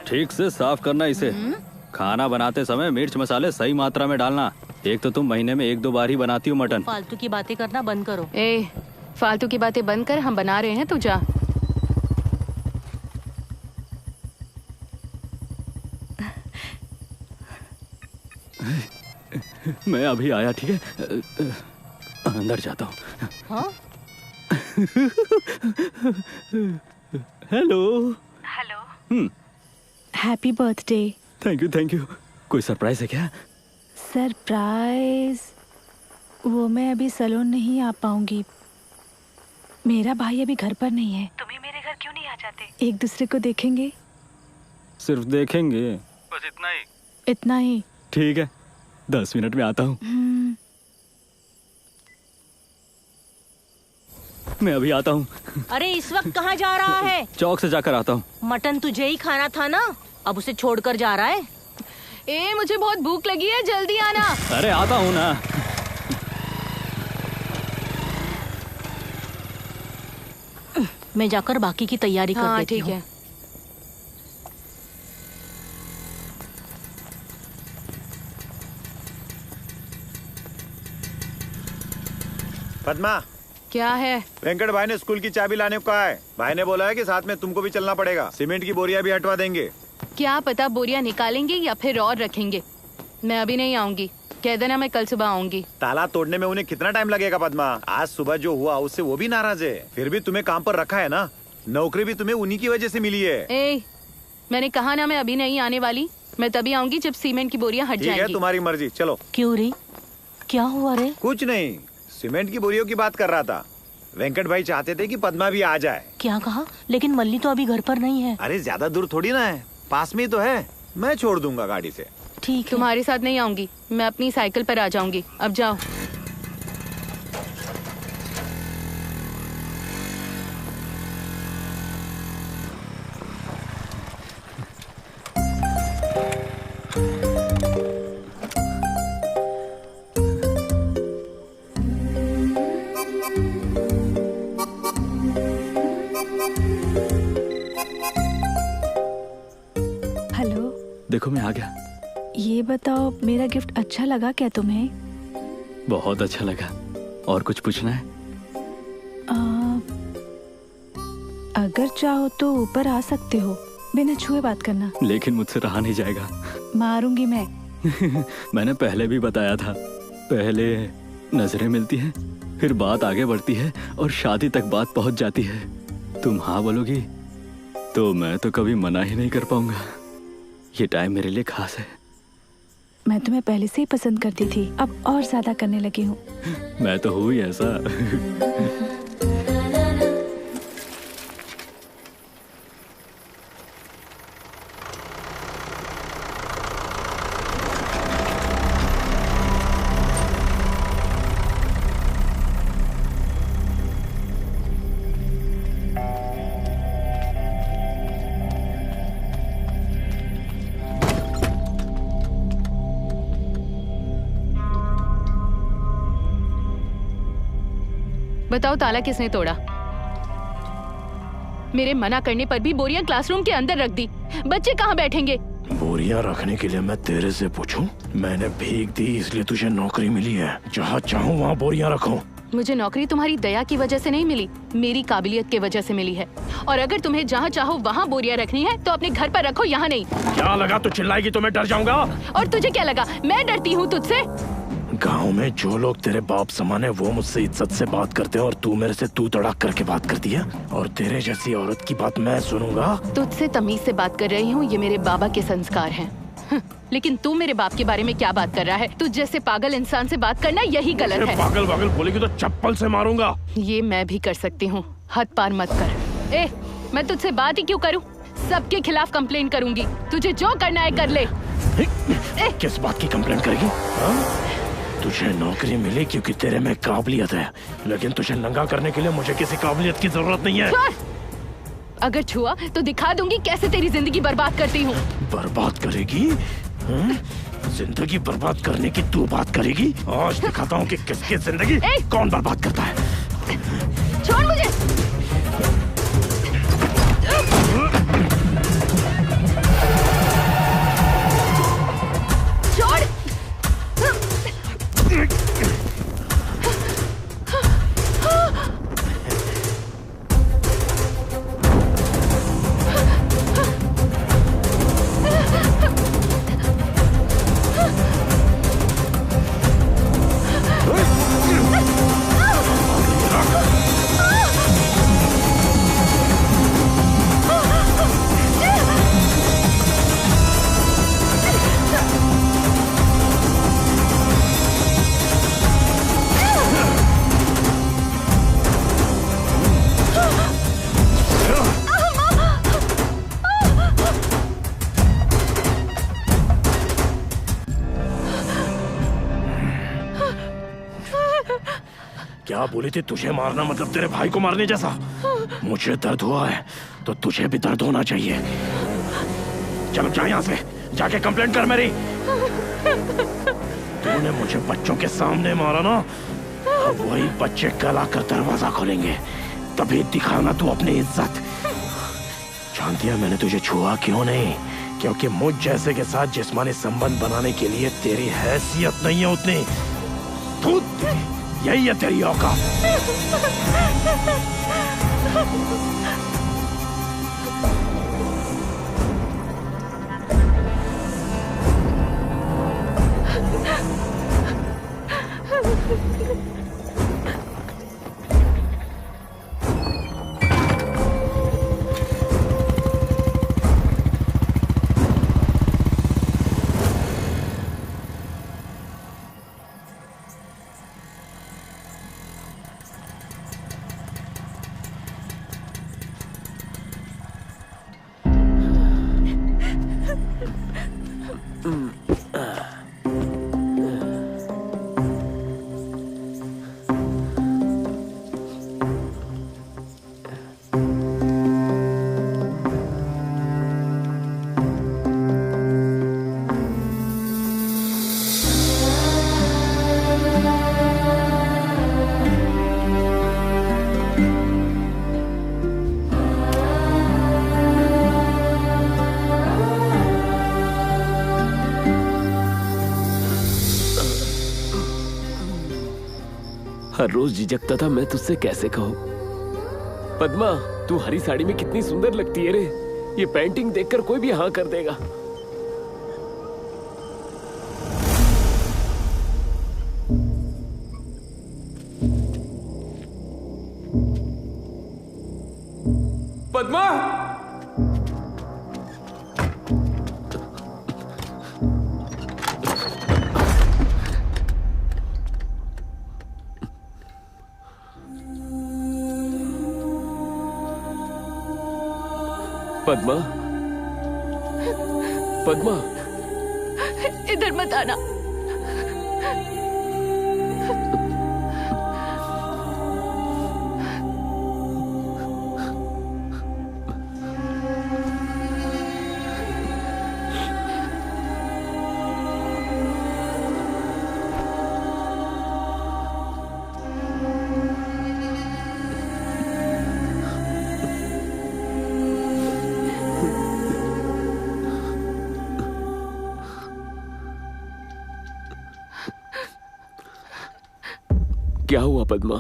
ठीक से साफ करना इसे। खाना बनाते समय मिर्च मसाले सही मात्रा में डालना। एक तो तुम महीने में 1-2 बार ही बनाती हो मटन। फालतू की बातें करना बंद करो। फालतू की बातें बंद कर, हम बना रहे हैं, तू जा। मैं अभी आया, ठीक है? अंदर जाता हूँ। हाँ? Hello. Happy birthday. Thank you. कोई सरप्राइज है क्या? सरप्राइज? वो मैं अभी सैलून नहीं आ पाऊंगी। मेरा भाई अभी घर पर नहीं है। तुम्हें मेरे घर क्यों नहीं आ जाते? एक दूसरे को देखेंगे। सिर्फ देखेंगे? बस इतना ही। इतना ही। ठीक है, 10 मिनट में आता हूँ। मैं अभी आता हूँ। अरे इस वक्त कहाँ जा रहा है? चौक से जाकर आता हूँ। मटन तुझे ही खाना था ना, अब उसे छोड़कर जा रहा है? मुझे बहुत भूख लगी है, जल्दी आना। अरे आता हूँ ना। मैं जाकर बाकी की तैयारी कर देती हूँ। ठीक है। पद्मा, क्या है? वेंकट भाई ने स्कूल की चाबी लाने को कहा है। भाई ने बोला है कि साथ में तुमको भी चलना पड़ेगा। सीमेंट की बोरियां भी हटवा देंगे। क्या पता बोरियां निकालेंगे या फिर और रखेंगे। मैं अभी नहीं आऊंगी, कह देना मैं कल सुबह आऊंगी। ताला तोड़ने में उन्हें कितना टाइम लगेगा पद्मा? आज सुबह जो हुआ उससे वो भी नाराज है। फिर भी तुम्हें काम पर रखा है ना, नौकरी भी तुम्हें उन्हीं की वजह से मिली है। मैंने कहा ना मैं अभी नहीं आने वाली। मैं तभी आऊंगी जब सीमेंट की बोरियां हट जाएंगी। ठीक है, तुम्हारी मर्जी, चलो। क्यों रे, क्या हुआ रे? कुछ नहीं, सीमेंट की बोरियों की बात कर रहा था। वेंकट भाई चाहते थे कि पद्मा भी आ जाए। क्या कहा? लेकिन मल्ली तो अभी घर पर नहीं है। अरे ज्यादा दूर थोड़ी ना है, पास में ही तो है। मैं छोड़ दूंगा गाड़ी से। ठीक है। तुम्हारे साथ नहीं आऊंगी, मैं अपनी साइकिल पर आ जाऊंगी। अब जाओ। देखो मैं आ गया। ये बताओ, मेरा गिफ्ट अच्छा लगा क्या तुम्हें? बहुत अच्छा लगा। और कुछ पूछना है? अगर चाहो तो ऊपर आ सकते हो, बिना छुए बात करना। लेकिन मुझसे रहा नहीं जाएगा। मारूंगी मैं। मैंने पहले भी बताया था, पहले नजरें मिलती हैं, फिर बात आगे बढ़ती है और शादी तक बात पहुंच जाती है। तुम हाँ बोलोगी तो मैं तो कभी मना ही नहीं कर पाऊंगा। ये टाइम मेरे लिए खास है। मैं तुम्हें पहले से ही पसंद करती थी, अब और ज्यादा करने लगी हूँ। मैं तो हूँ ही ऐसा। बताओ ताला किसने तोड़ा? मेरे मना करने पर भी बोरियां क्लासरूम के अंदर रख दी। बच्चे कहाँ बैठेंगे? बोरियां रखने के लिए मैं तेरे से पूछूं? मैंने भीख दी इसलिए तुझे नौकरी मिली है। जहाँ चाहूँ वहाँ बोरियां रखूं। मुझे नौकरी तुम्हारी दया की वजह से नहीं मिली, मेरी काबिलियत की वजह से मिली है। और अगर तुम्हें जहाँ चाहो वहाँ बोरियां रखनी है तो अपने घर पर रखो, यहाँ नहीं। क्या लगा तू चिल्लाएगी तो मैं डर जाऊंगा? और तुझे क्या लगा मैं डरती हूँ तुझसे? गांव में जो लोग तेरे बाप समान है वो मुझसे इज्जत से बात करते हैं और तू मेरे से तू तड़ाक करके बात करती है। और तेरे जैसी औरत की बात मैं सुनूंगा? तुझसे तमीज से बात कर रही हूँ, ये मेरे बाबा के संस्कार हैं। लेकिन तू मेरे बाप के बारे में क्या बात कर रहा है? तुझ जैसे पागल इंसान से बात करना यही गलत है। पागल पागल बोलेगी तो चप्पल से मारूंगा। ये मैं भी कर सकती हूँ, हद पार मत कर। ए, मैं तुझसे बात ही क्यों करूँ? सबके खिलाफ कंप्लेन करूंगी। तुझे जो करना है कर ले। किस बात की कंप्लेन करेगी? तुझे नौकरी मिली क्योंकि तेरे में काबिलियत है, लेकिन तुझे नंगा करने के लिए मुझे किसी काबिलियत की जरूरत नहीं है। अगर छुआ तो दिखा दूंगी कैसे तेरी जिंदगी बर्बाद करती हूँ। बर्बाद करेगी? जिंदगी बर्बाद करने की तू बात करेगी? आज दिखाता हूँ कि किसकी जिंदगी कौन बर्बाद करता है। छोड़ मुझे। छोड़। क्या बोली थी? तुझे मारना मतलब तेरे भाई को मारने जैसा? मुझे दर्द हुआ है तो तुझे भी दर्द होना चाहिए। चल जा यहाँ से, जाके कंप्लेंट कर मेरी। तूने मुझे बच्चों के सामने मारा ना, अब वही बच्चे कल आकर दरवाजा खोलेंगे, तभी दिखाना तू अपनी इज्जत। जानती है मैंने तुझे छुआ क्यों नहीं? क्योंकि मुझ जैसे के साथ जिस्मानी संबंध बनाने के लिए तेरी हैसियत नहीं है उतनी। यही है तेरी औकात। हर रोज झिझकता था मैं तुझसे कैसे कहूँ। पद्मा, तू हरी साड़ी में कितनी सुंदर लगती है रे। ये पेंटिंग देखकर कोई भी हाँ कर देगा। पद्मा, पद्मा, पद्मा, इधर मत आना। क्या हुआ पद्मा?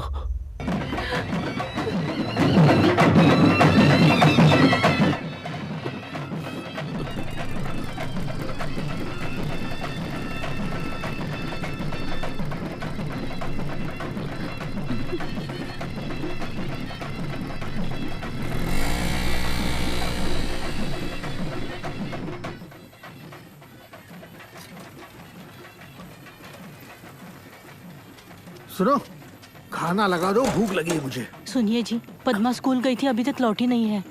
सुनो, खाना लगा दो, भूख लगी है मुझे। सुनिए जी, पद्मा स्कूल गई थी, अभी तक लौटी नहीं है।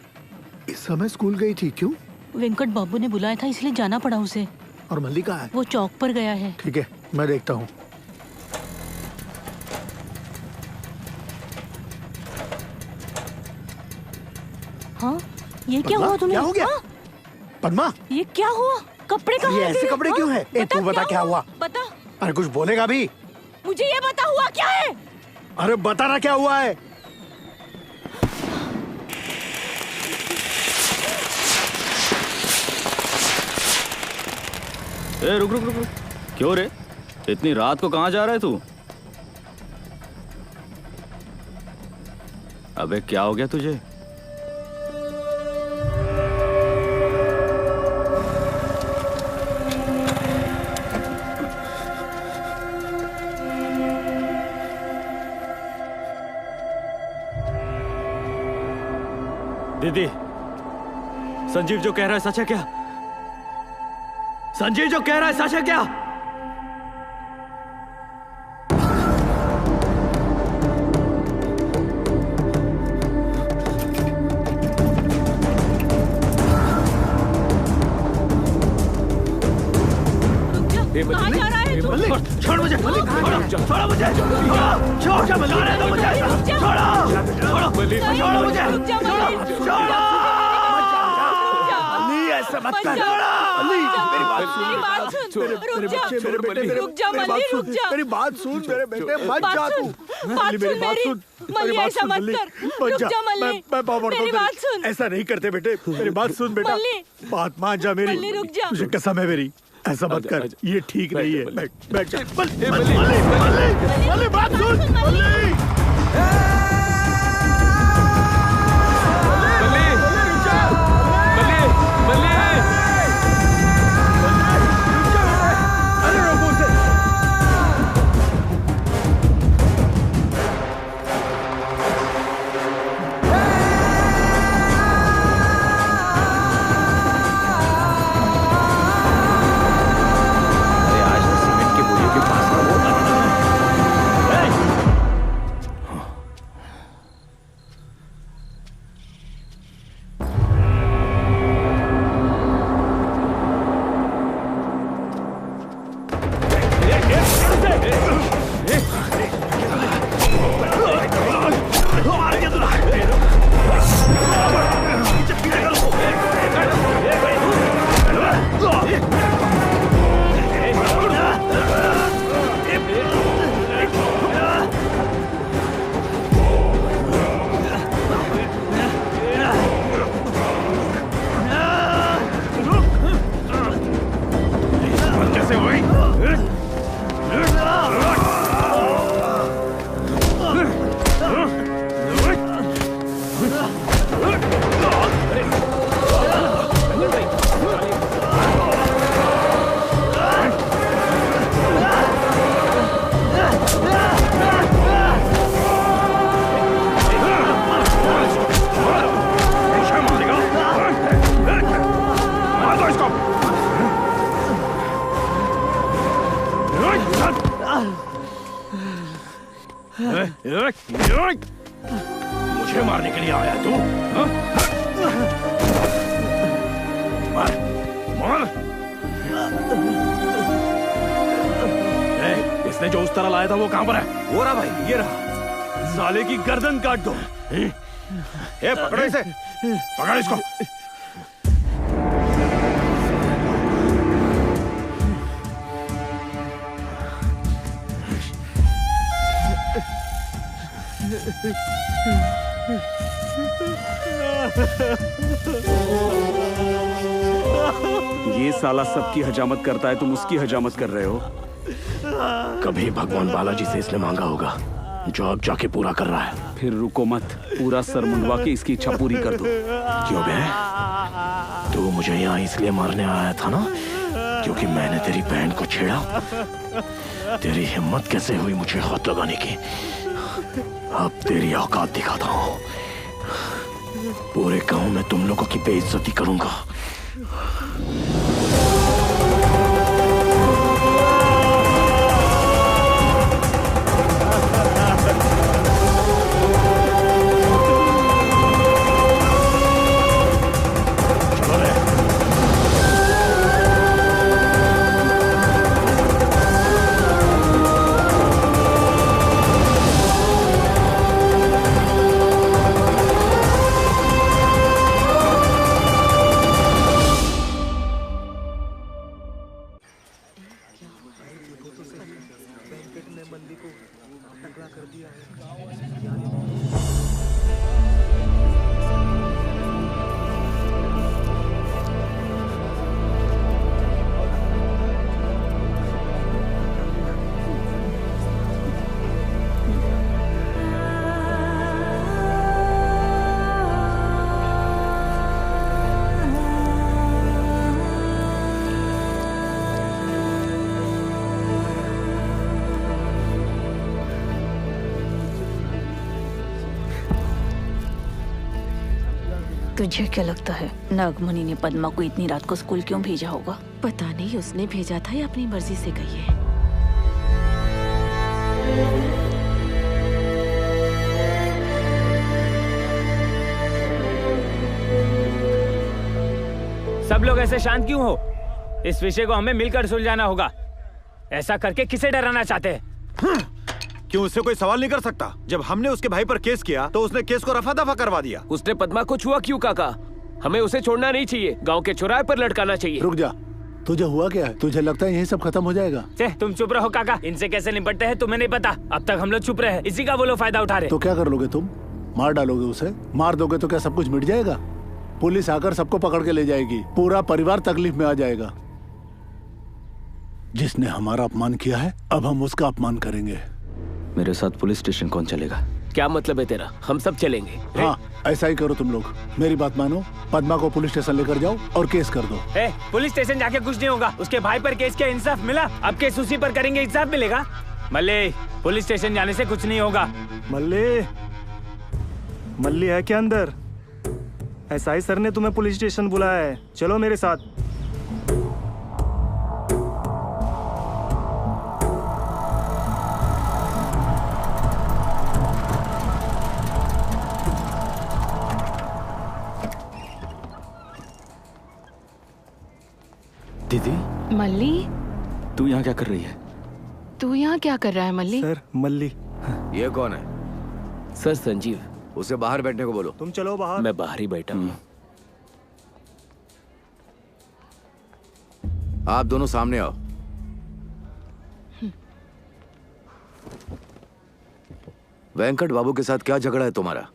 इस समय स्कूल गई थी? क्यों? वेंकट बाबू ने बुलाया था, इसलिए जाना पड़ा उसे। और मल्ली कहाँ है? वो चौक पर गया है। ठीक है, मैं देखता हूँ। हाँ, ये क्या हुआ तुम्हें? क्या हो गया? हाँ? पद्मा, ये क्या हुआ? कपड़े कहाँ ये हैं ऐसे तेरे? कपड़े क्यों हैं? ए, तू बता क्या हुआ? बता। अरे कुछ बोलेगा भी? मुझे ये बता, हुआ क्या है? अरे बता ना क्या हुआ है? ए, रुक रुक रुक रुक। क्यों रे, इतनी रात को कहाँ जा रहा है तू? अबे क्या हो गया तुझे? दीदी, संजीव जो कह रहा है सच है क्या? संजीव जो कह रहा है सच है क्या? कहाँ जा रहा है तू? छोड़ मुझे, छोड़ो मुझे, छोड़ो मुझे, छोड़ो मुझे, ऐसा मत कर। मेरी बात सुन, मेरे बच्चे, मेरे बेटे, मेरी बात सुन, मेरे बेटे, मत जा तू। मेरी बात सुन, मल्ली, ऐसा मत कर। रुक जा मल्ली, मैं पाँव पड़ता हूँ। मेरी बात सुन। ऐसा नहीं करते बेटे, मेरी बात सुन बेटा। बात मान जा मेरी। मल्ली, रुक जा। तुझे कसम है मेरी, ऐसा मत कर, ये ठीक नहीं है। बैठ जा। मल्ली, बात सुन। मुझे मारने के लिए आया तू? मार, मार। इसने जो उस तरह लाया था वो कहां पर है? वो रहा भाई, ये रहा। साले की गर्दन काट दो। पकड़ो इसे, पकड़ इसको। ये साला सबकी हजामत करता है, तुम उसकी हजामत कर रहे हो। कभी भगवान बालाजी से इसने मांगा होगा जो अब जाके पूरा कर रहा है। फिर रुको मत, पूरा सर मुंडवा के इसकी इच्छा पूरी कर दो। क्यों बे? तू मुझे यहाँ इसलिए मारने आया था ना क्योंकि मैंने तेरी बहन को छेड़ा? तेरी हिम्मत कैसे हुई मुझे हाथ लगाने की? अब तेरी औकात दिखाता हूँ। पूरे गांव में तुम लोगों की बेइज्जती करूंगा। तुझे क्या लगता है नागमणि ने पद्मा को इतनी रात को स्कूल क्यों भेजा होगा? पता नहीं उसने भेजा था या अपनी मर्जी से गई है। सब लोग ऐसे शांत क्यों हो? इस विषय को हमें मिलकर सुलझाना होगा। ऐसा करके किसे डराना चाहते हैं? क्यों उससे कोई सवाल नहीं कर सकता? जब हमने उसके भाई पर केस किया तो उसने केस को रफा दफा करवा दिया। उसने पद्मा को छुआ क्यों काका? हमें उसे छोड़ना नहीं चाहिए, गांव के चौराहे पर लटकाना चाहिए। रुक जा, तुझे हुआ क्या है? तुझे लगता है यही सब खत्म हो जाएगा? तुम चुप रहो काका, इनसे कैसे निपटते हैं तुम्हें नहीं पता। अब तक हम लोग चुप रहे, इसी का वो लोग फायदा उठा रहे। तो क्या कर लोगे तुम? मार डालोगे उसे? मार दोगे तो क्या सब कुछ मिट जाएगा? पुलिस आकर सबको पकड़ के ले जाएगी, पूरा परिवार तकलीफ में आ जाएगा। जिसने हमारा अपमान किया है अब हम उसका अपमान करेंगे। मेरे साथ पुलिस स्टेशन कौन चलेगा? क्या मतलब है तेरा? हम सब चलेंगे। हाँ, ऐसा ही करो तुम लोग। मेरी बात मानो, पद्मा को पुलिस स्टेशन लेकर जाओ और केस कर दो। पुलिस स्टेशन जाके कुछ नहीं होगा। उसके भाई पर केस किया, इंसाफ मिला। अब केस उसी पर करेंगे, इंसाफ मिलेगा। मल्ली, पुलिस स्टेशन जाने से कुछ नहीं होगा। मल्ली है क्या अंदर? एसआई सर ने तुम्हें पुलिस स्टेशन बुलाया है, चलो मेरे साथ। दीदी, मल्ली, तू यहाँ क्या कर रही है? तू यहाँ क्या कर रहा है मल्ली? सर, मल्ली। ये कौन है? सर संजीव। उसे बाहर बैठने को बोलो। तुम चलो बाहर। मैं बाहर ही बैठा हूँ। आप दोनों सामने आओ। वेंकट बाबू के साथ क्या झगड़ा है तुम्हारा?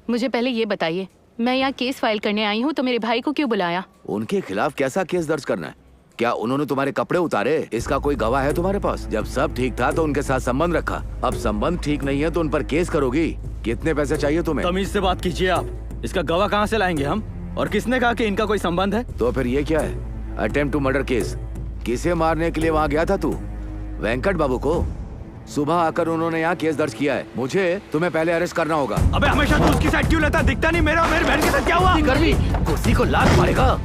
मुझे पहले ये बताइए, मैं यहाँ केस फाइल करने आई हूँ तो मेरे भाई को क्यों बुलाया? उनके खिलाफ कैसा केस दर्ज करना है? क्या उन्होंने तुम्हारे कपड़े उतारे? इसका कोई गवाह है तुम्हारे पास? जब सब ठीक था तो उनके साथ संबंध रखा, अब संबंध ठीक नहीं है तो उन पर केस करोगी? कितने पैसे चाहिए तुम्हें? तमीज से बात कीजिए आप। इसका गवाह कहाँ से लाएंगे हम? और किसने कहा कि इनका कोई संबंध है? तो फिर ये क्या है? Attempt to murder case. किसे मारने के लिए वहाँ गया था तू? वेंकट बाबू को? सुबह आकर उन्होंने यहाँ केस दर्ज किया है। मुझे तुम्हें पहले अरेस्ट करना होगा। अबे हमेशा तू उसकी साइड क्यों लेता? दिखता नहीं मेरा और मेरी बहन के साथ क्या हुआ? गर्मी, कुर्सी को लात मारेगा।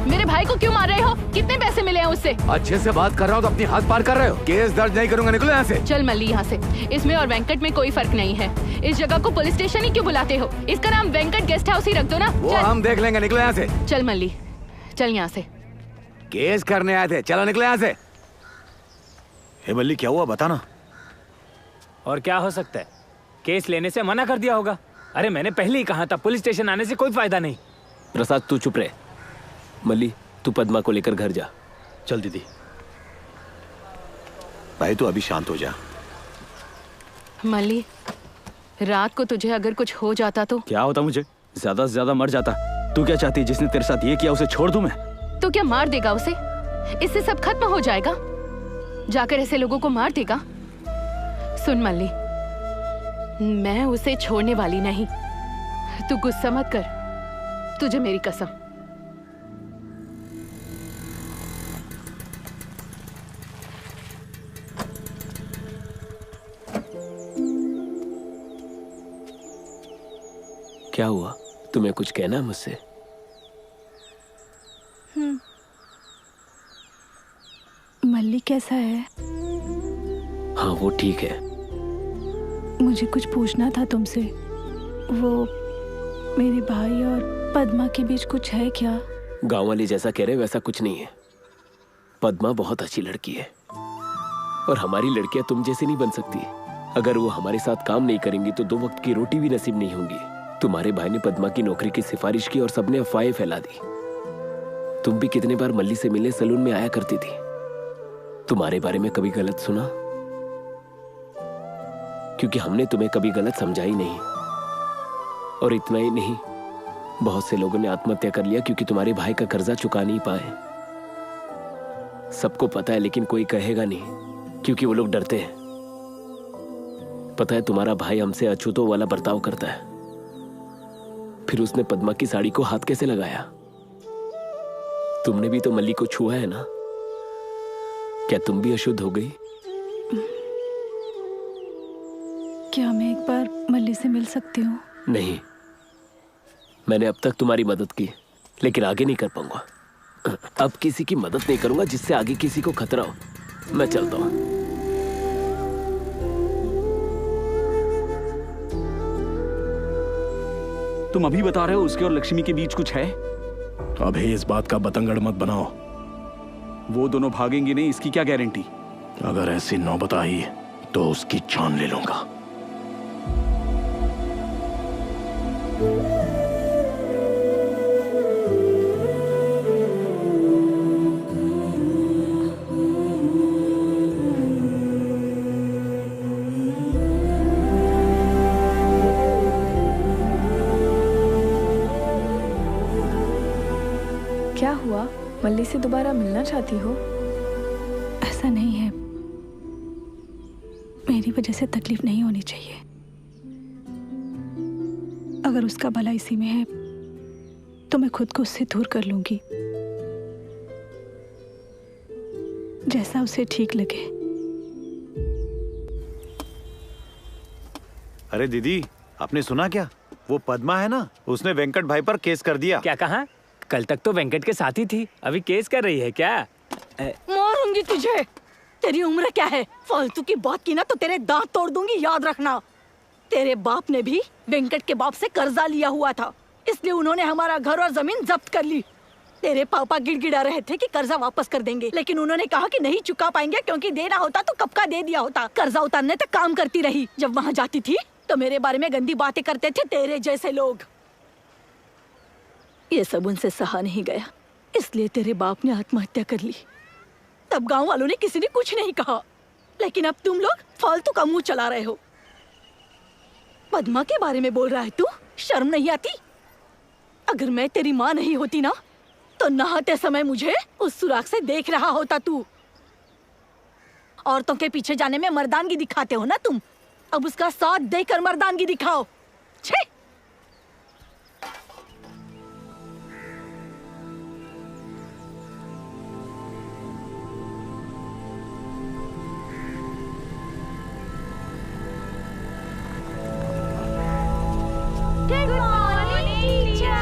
मेरे भाई को क्यों मार रहे हो? कितने पैसे मिले हैं उससे? अच्छे से बात कर रहा हूँ तो अपनी हाथ पार कर रहे हो। केस दर्ज नहीं करूंगा, निकलो यहाँ से। चल मल्ली यहाँ से। इसमें और वेंकट में कोई फर्क नहीं है। इस जगह को पुलिस स्टेशन ही क्यों बुलाते हो? इसका नाम वेंकट गेस्ट हाउस ही रख दो ना। वो हम देख लेंगे, निकलो यहाँ से। चल मल्ली, चल यहाँ से। केस करने आए थे, चलो निकलो यहाँ से। हे मल्ली, क्या हुआ बताना। और क्या हो सकता है? केस लेने से मना कर दिया होगा। अरे मैंने पहले ही कहा था, पुलिस स्टेशन आने से कोई फायदा नहीं। प्रसाद तू चुप रहे। मल्ली तू पद्मा को लेकर घर जा। चल दीदी। भाई तू अभी शांत हो जा। मल्ली, रात को तुझे अगर कुछ हो जाता तो? क्या होता मुझे? ज्यादा से ज्यादा मर जाता। तू क्या चाहती है? जिसने तेरे साथ ये किया उसे छोड़ दूं मैं? तो क्या मार देगा उसे? इससे सब खत्म हो जाएगा? जाकर ऐसे लोगों को मार देगा? सुन मल्ली, मैं उसे छोड़ने वाली नहीं। तू गुस्सा मत कर, तुझे मेरी कसम। क्या हुआ? तुम्हें कुछ कहना है मुझसे? मल्ली कैसा है? हाँ वो ठीक है। मुझे कुछ पूछना था तुमसे। वो मेरे भाई और पद्मा के बीच कुछ है क्या? गांव वाले जैसा कह रहे वैसा कुछ नहीं है। पद्मा बहुत अच्छी लड़की है और हमारी लड़कियां तुम जैसी नहीं बन सकती। अगर वो हमारे साथ काम नहीं करेंगी तो 2 वक्त की रोटी भी नसीब नहीं होंगी। तुम्हारे भाई ने पद्मा की नौकरी की सिफारिश की और सबने अफवाहें फैला दी। तुम भी कितने बार मल्ली से मिलने सैलून में आया करती थी। तुम्हारे बारे में कभी गलत सुना? क्योंकि हमने तुम्हें कभी गलत समझा ही नहीं। और इतना ही नहीं, बहुत से लोगों ने आत्महत्या कर लिया क्योंकि तुम्हारे भाई का कर्जा चुका नहीं पाए। सबको पता है लेकिन कोई कहेगा नहीं क्योंकि वो लोग डरते हैं। पता है तुम्हारा भाई हमसे अछूतों वाला बर्ताव करता है। फिर उसने पद्मा की साड़ी को हाथ कैसे लगाया? तुमने भी तो मल्ली को छुआ है ना? क्या तुम भी अशुद्ध हो गई? क्या मैं एक बार मल्ली से मिल सकती हूँ? नहीं, मैंने अब तक तुम्हारी मदद की लेकिन आगे नहीं कर पाऊंगा। अब किसी की मदद नहीं करूंगा जिससे आगे किसी को खतरा हो। मैं चलता हूं। तुम अभी बता रहे हो उसके और लक्ष्मी के बीच कुछ है? अभी इस बात का बतंगड़ मत बनाओ। वो दोनों भागेंगे नहीं, इसकी क्या गारंटी? अगर ऐसी नौबत आई तो उसकी जान ले लूंगा। क्या हुआ? मल्ली से दोबारा मिलना चाहती हो? ऐसा नहीं है, मेरी वजह से तकलीफ नहीं होनी चाहिए। अगर उसका भला इसी में है तो मैं खुद को उससे दूर कर लूंगी, जैसा उसे ठीक लगे। अरे दीदी, आपने सुना क्या? वो पद्मा है ना, उसने वेंकट भाई पर केस कर दिया। क्या कहा? कल तक तो वेंकट के साथ ही थी, अभी केस कर रही है क्या? मारूंगी तुझे। तेरी उम्र क्या है? फालतू की बात की ना तो तेरे दांत तोड़ दूंगी, याद रखना। तेरे बाप ने भी वेंकट के बाप से कर्जा लिया हुआ था, इसलिए उन्होंने हमारा घर और जमीन जब्त कर ली। तेरे पापा गिड़गिड़ा रहे थे कि कर्जा वापस कर देंगे, लेकिन उन्होंने कहा कि नहीं चुका पाएंगे क्योंकि देना होता तो कब का दे दिया होता। कर्जा उतारने तक काम करती रही। जब वहाँ जाती थी तो मेरे बारे में गंदी बातें करते थे तेरे जैसे लोग। ये सब उनसे सहा नहीं गया, इसलिए तेरे बाप ने आत्महत्या कर ली। तब गांव वालों ने किसी ने कुछ नहीं कहा, लेकिन अब तुम लोग फालतू का मुंह चला रहे हो। पद्मा के बारे में बोल रहा है तू? शर्म नहीं आती? अगर मैं तेरी माँ नहीं होती ना तो नहाते समय मुझे उस सुराख से देख रहा होता तू। औरतों के पीछे जाने में मर्दानगी दिखाते हो ना तुम, अब उसका साथ देकर मर्दानगी दिखाओ। छे! Good morning, teacher.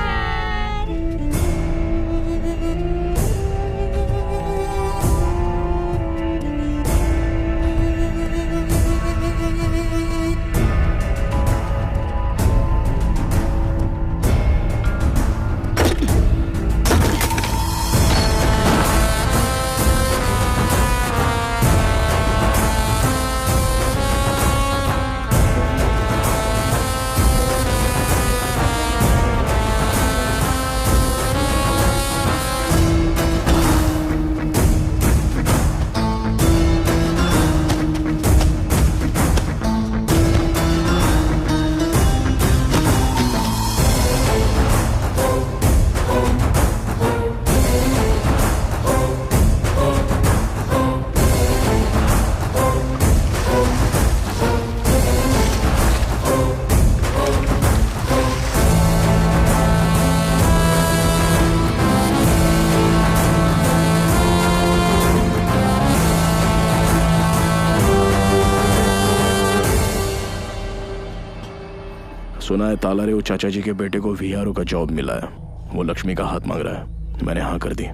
सुना है तालारे वो चाचा जी के बेटे को वीआरओ का जॉब मिला है। वो लक्ष्मी का हाथ मांग रहा है। मैंने हाँ कर दी।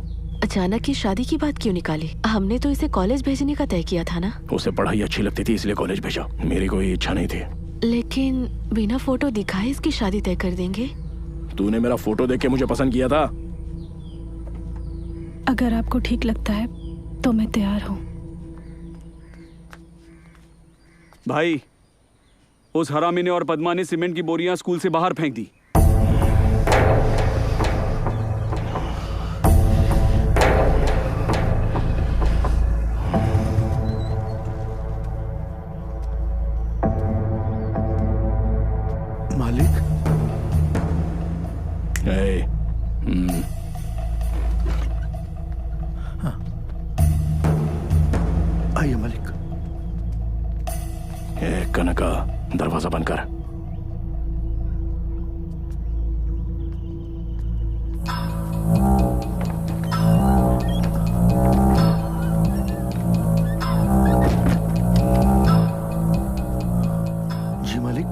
अचानक ही शादी की बात क्यों निकाली? हमने तो इसे कॉलेज भेजने का तय किया था ना। उसे पढ़ाई अच्छी लगती थी इसलिए कॉलेज भेजा। मेरी कोई इच्छा नहीं थी। लेकिन बिना फोटो दिखाए इसकी शादी तय कर देंगे? तूने मेरा फोटो देख के मुझे पसंद किया था। अगर आपको ठीक लगता है तो मैं तैयार हूँ। भाई, उस हरामी ने और पद्मा ने सीमेंट की बोरियां स्कूल से बाहर फेंक दी। मालिक। आइए मालिक। कनका, दरवाजा बंद कर। जी मालिक।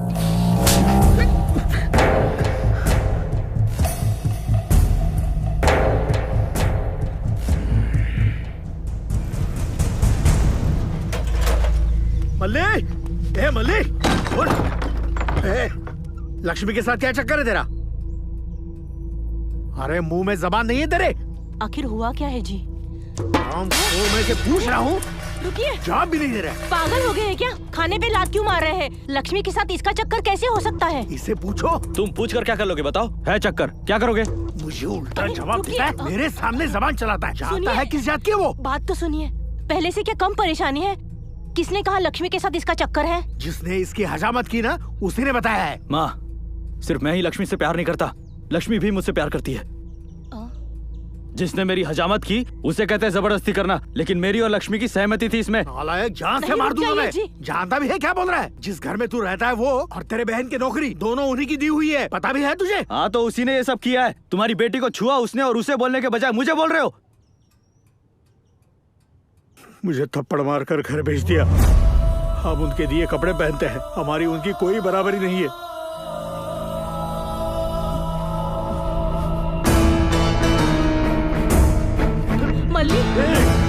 मल्लिक, ए मल्लिक, उठ। ए, लक्ष्मी के साथ क्या चक्कर है तेरा? अरे मुंह में जबान नहीं है तेरे? आखिर हुआ क्या है जी? मैं से पूछ रहा हूँ। रुकिए, जवाब भी नहीं दे रहा। पागल हो गए हैं क्या? खाने पे लात क्यों मार रहे हैं? लक्ष्मी के साथ इसका चक्कर कैसे हो सकता है? इसे पूछो। तुम पूछ कर क्या कर लोगे बताओ? है चक्कर, क्या करोगे? मुझे उल्टा जवाब देता है। मेरे सामने जबान चलाता है। जानता है किस जात की है वो? बात तो सुनिए। पहले से क्या कम परेशानी है? किसने कहा लक्ष्मी के साथ इसका चक्कर है? जिसने इसकी हजामत की ना, उसी ने बताया है। माँ, सिर्फ मैं ही लक्ष्मी से प्यार नहीं करता, लक्ष्मी भी मुझसे प्यार करती है। जिसने मेरी हजामत की उसे कहते हैं जबरदस्ती करना, लेकिन मेरी और लक्ष्मी की सहमति थी इसमें। नालायक, जान से मार दूंगा मैं। जानता भी है क्या बोल रहा है? जिस घर में तू रहता है वो और तेरे बहन की नौकरी दोनों उन्हीं की दी हुई है। पता भी है तुझे? हाँ, तो उसी ने ये सब किया है। तुम्हारी बेटी को छुआ उसने और उसे बोलने के बजाय मुझे बोल रहे हो। मुझे थप्पड़ मारकर घर भेज दिया। हम उनके दिए कपड़े पहनते हैं। हमारी उनकी कोई बराबरी नहीं है। मल्लिक,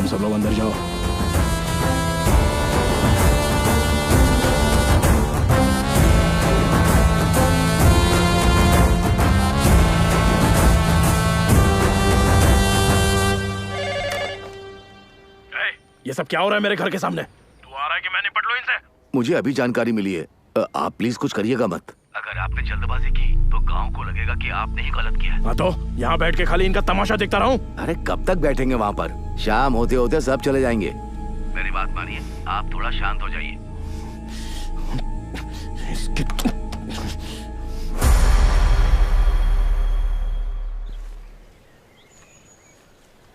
सब लोग अंदर जाओ। ये सब क्या हो रहा है मेरे घर के सामने? तू आ रहा है कि मैं निपट लूं इनसे? मुझे अभी जानकारी मिली है। आप प्लीज कुछ करिएगा मत। अगर आपने जल्दबाजी की तो गांव को लगेगा कि आपने ही गलत किया। हाँ तो यहाँ बैठ के खाली इनका तमाशा देखता रहूं? अरे कब तक बैठेंगे वहाँ पर? शाम होते होते सब चले जाएंगे। मेरी बात मानिए, आप थोड़ा शांत हो जाइए।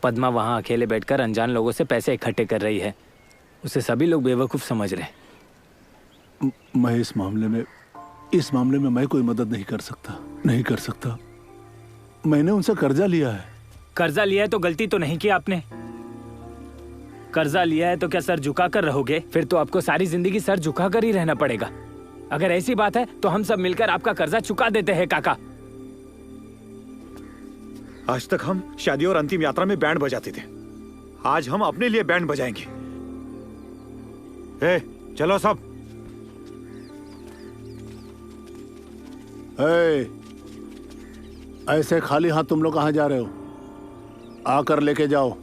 पद्मा वहाँ अकेले बैठकर अनजान लोगों से पैसे इकट्ठे कर रही है। उसे सभी लोग बेवकूफ समझ रहे हैं। मैं इस मामले में मैं कोई मदद नहीं कर सकता। मैंने उनसे कर्जा लिया है। कर्जा लिया है तो गलती तो नहीं की आपने। कर्जा लिया है तो क्या सर झुका कर रहोगे? फिर तो आपको सारी जिंदगी सर झुका कर ही रहना पड़ेगा। अगर ऐसी बात है तो हम सब मिलकर आपका कर्जा चुका देते हैं काका। आज तक हम शादी और अंतिम यात्रा में बैंड बजाते थे, आज हम अपने लिए बैंड बजाएंगे। चलो सब। ऐसे खाली हाथ तुम लोग कहाँ जा रहे हो? आकर लेके जाओ।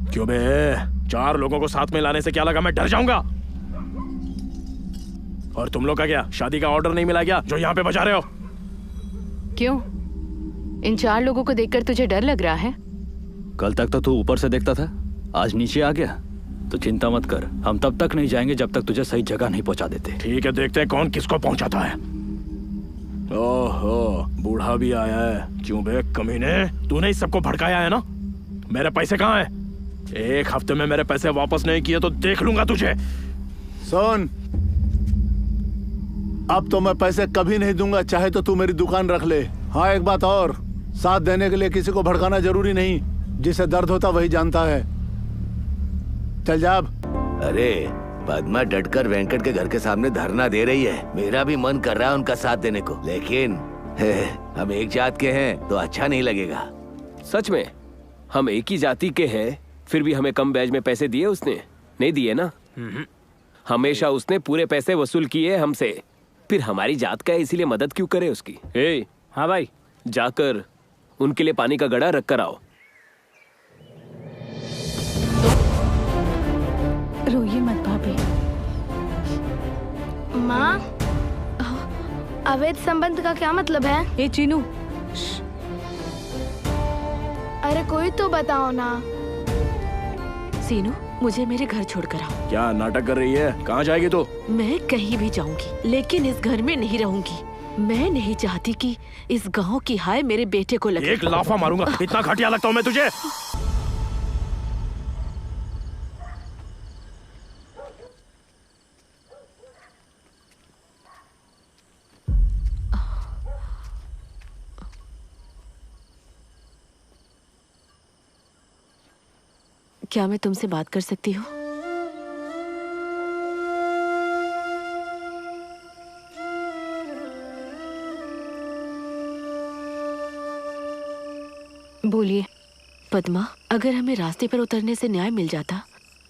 क्यों बे? 4 लोगों को साथ में लाने से क्या लगा मैं डर जाऊंगा? और तुम लोग का क्या, शादी का ऑर्डर नहीं मिला क्या जो यहाँ पे बजा रहे हो? क्यों? इन 4 लोगों को देखकर तुझे डर लग रहा है? कल तक तो तू ऊपर से देखता था, आज नीचे आ गया। तो चिंता मत कर, हम तब तक नहीं जाएंगे जब तक तुझे सही जगह नहीं पहुंचा देते। ठीक है, देखते हैं कौन किसको पहुंचाता है। ओहो, बूढ़ा भी आया है। क्यों बे कमीने, तूने इस सबको भड़काया है ना? मेरे पैसे कहाँ हैं? 1 हफ्ते में मेरे पैसे वापस नहीं किए तो देख लूंगा तुझे। सुन, अब तो मैं पैसे कभी नहीं दूंगा, चाहे तो तू मेरी दुकान रख ले। हाँ, एक बात और, साथ देने के लिए किसी को भड़काना जरूरी नहीं, जिसे दर्द होता वही जानता है। चल जा अब। अरे पद्मा डटकर वेंकट के घर के सामने धरना दे रही है। मेरा भी मन कर रहा है उनका साथ देने को, लेकिन हम एक जात के हैं तो अच्छा नहीं लगेगा। सच में हम एक ही जाति के हैं, फिर भी हमें कम ब्याज में पैसे दिए उसने? नहीं दिए ना। हमेशा उसने पूरे पैसे वसूल किए हमसे, फिर हमारी जात का है इसीलिए मदद क्यों करे उसकी? हाँ भाई, जाकर उनके लिए पानी का गड़ा रख कर आओ। रोइए मत भाभी। माँ, अवैध संबंध का क्या मतलब है? ए चीनू, अरे कोई तो बताओ ना। सीनू, मुझे मेरे घर छोड़कर आओ। क्या नाटक कर रही है? कहाँ जाएगी तू? मैं कहीं भी जाऊंगी, लेकिन इस घर में नहीं रहूंगी। मैं नहीं चाहती कि इस गांव की हाय मेरे बेटे को लगे। एक लाफा मारूंगा, इतना घटिया लगता हूँ मैं तुझे? क्या मैं तुमसे बात कर सकती हूँ? बोलिए। पद्मा, अगर हमें रास्ते पर उतरने से न्याय मिल जाता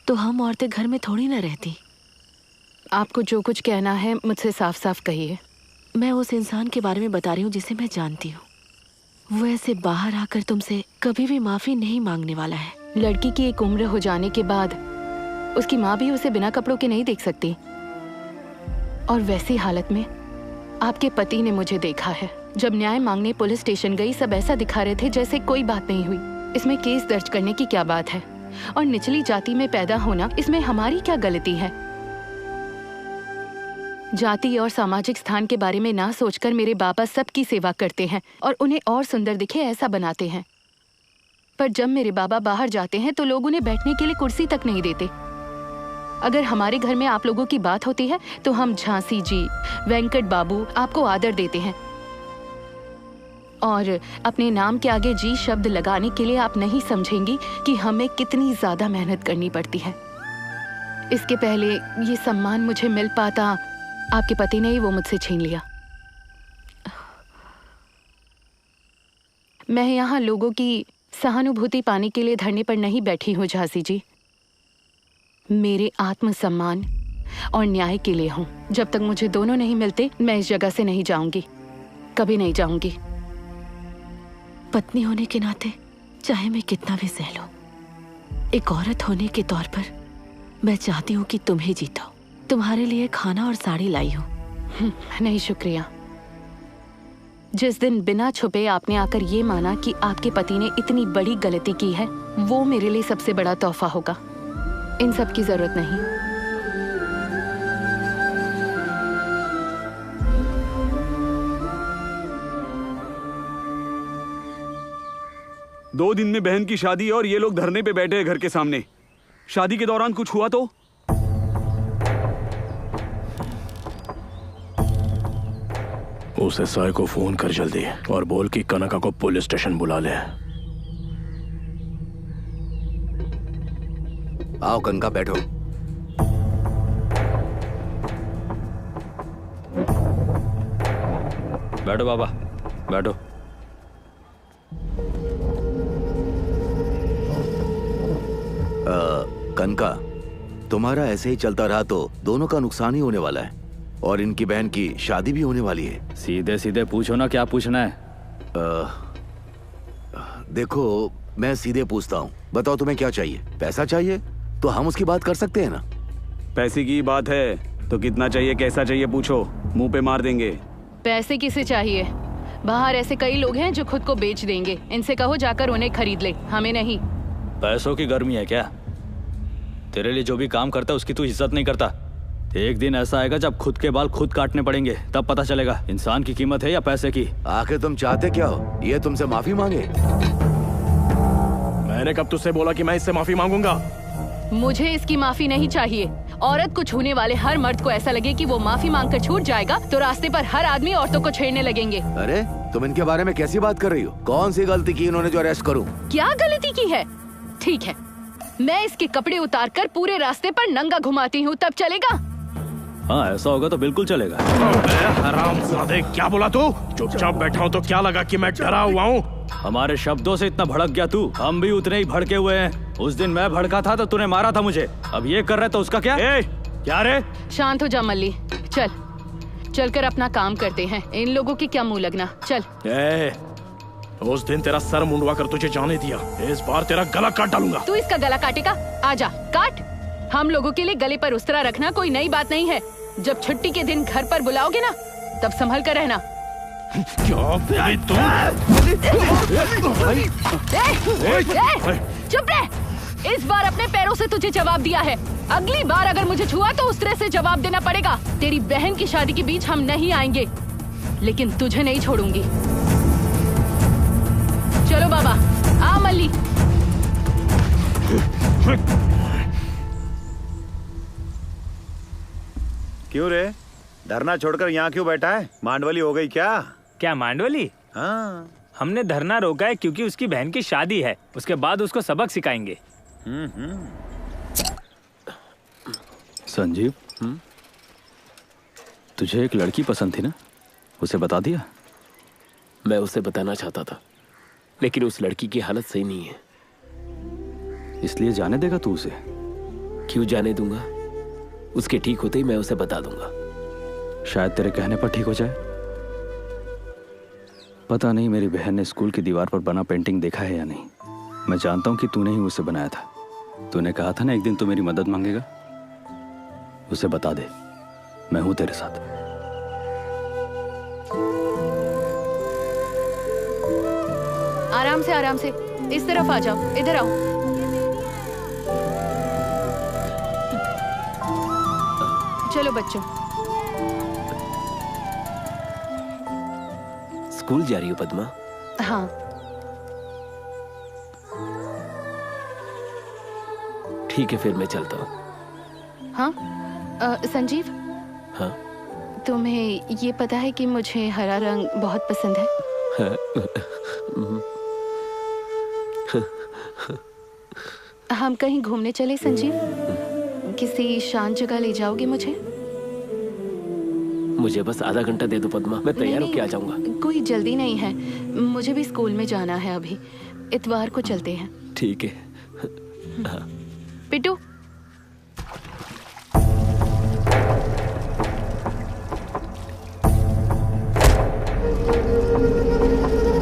तो हम औरतें घर में थोड़ी ना रहती। आपको जो कुछ कहना है मुझसे साफ साफ कहिए। मैं उस इंसान के बारे में बता रही हूँ जिसे मैं जानती हूँ। वो ऐसे बाहर आकर तुमसे कभी भी माफी नहीं मांगने वाला है। लड़की की एक उम्र हो जाने के बाद उसकी माँ भी उसे बिना कपड़ों के नहीं देख सकती। और वैसी हालत में आपके पति ने मुझे देखा है। जब न्याय मांगने पुलिस स्टेशन गई, सब ऐसा दिखा रहे थे जैसे कोई बात नहीं हुई। इसमें केस दर्ज करने की क्या बात है? और निचली जाति में पैदा होना, इसमें हमारी क्या गलती है? जाति और सामाजिक स्थान के बारे में ना सोचकर मेरे बाबा सबकी सेवा करते हैं और उन्हें और सुंदर दिखे ऐसा बनाते हैं। पर जब मेरे बाबा बाहर जाते हैं तो लोग उन्हें बैठने के लिए कुर्सी तक नहीं देते। अगर हमारे घर में आप लोगों की बात होती है तो हम झांसी जी, वेंकट बाबू आपको आदर देते हैं, और अपने नाम के आगे जी शब्द लगाने के लिए आप नहीं समझेंगी कि हमें कितनी ज्यादा मेहनत करनी पड़ती है। इसके पहले ये सम्मान मुझे मिल पाता, आपके पति ने ही वो मुझसे छीन लिया। मैं यहाँ लोगों की सहानुभूति पाने के लिए धरने पर नहीं बैठी हूँ झांसी जी, मेरे आत्मसम्मान और न्याय के लिए हूँ। जब तक मुझे दोनों नहीं मिलते मैं इस जगह से नहीं जाऊंगी, कभी नहीं जाऊंगी। पत्नी होने के नाते चाहे मैं कितना भी सह लूं, एक औरत होने के तौर पर मैं चाहती हूँ कि तुम ही जीतो। तुम्हारे लिए खाना और साड़ी लाई हूँ। नहीं शुक्रिया। जिस दिन बिना छुपे आपने आकर ये माना कि आपके पति ने इतनी बड़ी गलती की है, वो मेरे लिए सबसे बड़ा तोहफा होगा। इन सब की जरूरत नहीं। 2 दिन में बहन की शादी और ये लोग धरने पे बैठे हैं घर के सामने। शादी के दौरान कुछ हुआ तो? उस एसआई को फोन कर जल्दी और बोल कि कनका को पुलिस स्टेशन बुला ले। आओ कनका, बैठो। बैठो बाबा, बैठो। कनका, तुम्हारा ऐसे ही चलता रहा तो दोनों का नुकसान ही होने वाला है, और इनकी बहन की शादी भी होने वाली है। सीधे सीधे पूछो ना, क्या पूछना है? देखो, मैं सीधे पूछता हूँ, बताओ तुम्हें क्या चाहिए? पैसा चाहिए तो हम उसकी बात कर सकते हैं ना। पैसे की बात है तो कितना चाहिए, कैसा चाहिए पूछो, मुंह पे मार देंगे। पैसे किसे चाहिए? बाहर ऐसे कई लोग हैं जो खुद को बेच देंगे। इनसे कहो जाकर उन्हें खरीद ले, हमें नहीं। पैसों की गर्मी है क्या? तेरे लिए जो भी काम करता है उसकी तू इज्जत नहीं करता। एक दिन ऐसा आएगा जब खुद के बाल खुद काटने पड़ेंगे, तब पता चलेगा इंसान की कीमत है या पैसे की। आखिर तुम चाहते क्या हो? ये तुमसे माफी मांगे? मैंने कब तुझसे बोला कि मैं इससे माफी मांगूंगा? मुझे इसकी माफी नहीं चाहिए। औरत को छूने वाले हर मर्द को ऐसा लगे कि वो माफी मांगकर छूट जाएगा तो रास्ते पर हर आदमी औरतों को छेड़ने लगेंगे। अरे तुम इनके बारे में कैसी बात कर रही हो? कौन सी गलती की इन्होंने जो अरेस्ट करूं? क्या गलती की है? ठीक है, मैं इसके कपड़े उतारकर पूरे रास्ते पर नंगा घुमाती हूँ, तब चलेगा? हाँ, ऐसा होगा तो बिल्कुल चलेगा। हरामजादे, क्या बोला तू? चुपचाप बैठा हूँ तो क्या लगा कि मैं डरा हुआ हूँ? हमारे शब्दों से इतना भड़क गया तू? हम भी उतने ही भड़के हुए हैं। उस दिन मैं भड़का था तो तूने मारा था मुझे, अब ये कर रहे तो उसका क्या? क्या रे? शांत हो जा मल्ली, चलकर अपना काम करते हैं। इन लोगों की क्या मुंह लगना, चल। उस दिन तेरा सर मुंडवा कर तुझे जाने दिया, इस बार तेरा गला काट डालूंगा। तू इसका गला काटेगा? आजा काट। हम लोगों के लिए गले पर उस्तरा रखना कोई नई बात नहीं है। जब छुट्टी के दिन घर पर बुलाओगे ना, तब संभल कर रहना। चुप रह। इस बार अपने पैरों से तुझे जवाब दिया है, अगली बार अगर मुझे छुआ तो उस तरह से जवाब देना पड़ेगा। तेरी बहन की शादी के बीच हम नहीं आएंगे, लेकिन तुझे नहीं छोड़ूंगी। चलो बाबा, आ मल्ली। क्यों रे, धरना छोड़कर यहाँ क्यों बैठा है? मांडवली हो गई क्या? क्या मांडवली? हाँ, हमने धरना रोका है क्योंकि उसकी बहन की शादी है, उसके बाद उसको सबक सिखाएंगे। संजीव, तुझे एक लड़की पसंद थी ना, उसे बता दिया? मैं उसे बताना चाहता था, लेकिन उस लड़की की हालत सही नहीं है। इसलिए जाने देगा तू उसे? क्यों जाने दूंगा? उसके ठीक होते ही मैं उसे बता दूंगा। शायद तेरे कहने पर ठीक हो जाए। पता नहीं मेरी बहन ने स्कूल की दीवार पर बना पेंटिंग देखा है या नहीं। मैं जानता हूं कि तूने ही उसे बनाया था। तूने कहा था ना एक दिन तू मेरी मदद मांगेगा। उसे बता दे, मैं हूं तेरे साथ। आराम से इस तरफ आ जाओ, इधर आओ। चलो बच्चों। स्कूल जा रही हो पद्मा? हाँ। ठीक है, फिर मैं चलता हूँ। हाँ संजीव, हाँ तुम्हें ये पता है कि मुझे हरा रंग बहुत पसंद है? हम कहीं घूमने चले संजीव? किसी शांत जगह ले जाओगे मुझे? मुझे बस आधा घंटा दे दो पद्मा, मैं तैयार होके आ जाऊंगा। कोई जल्दी नहीं है, मुझे भी स्कूल में जाना है अभी। इतवार को चलते हैं। ठीक है। हाँ। पिट्टू,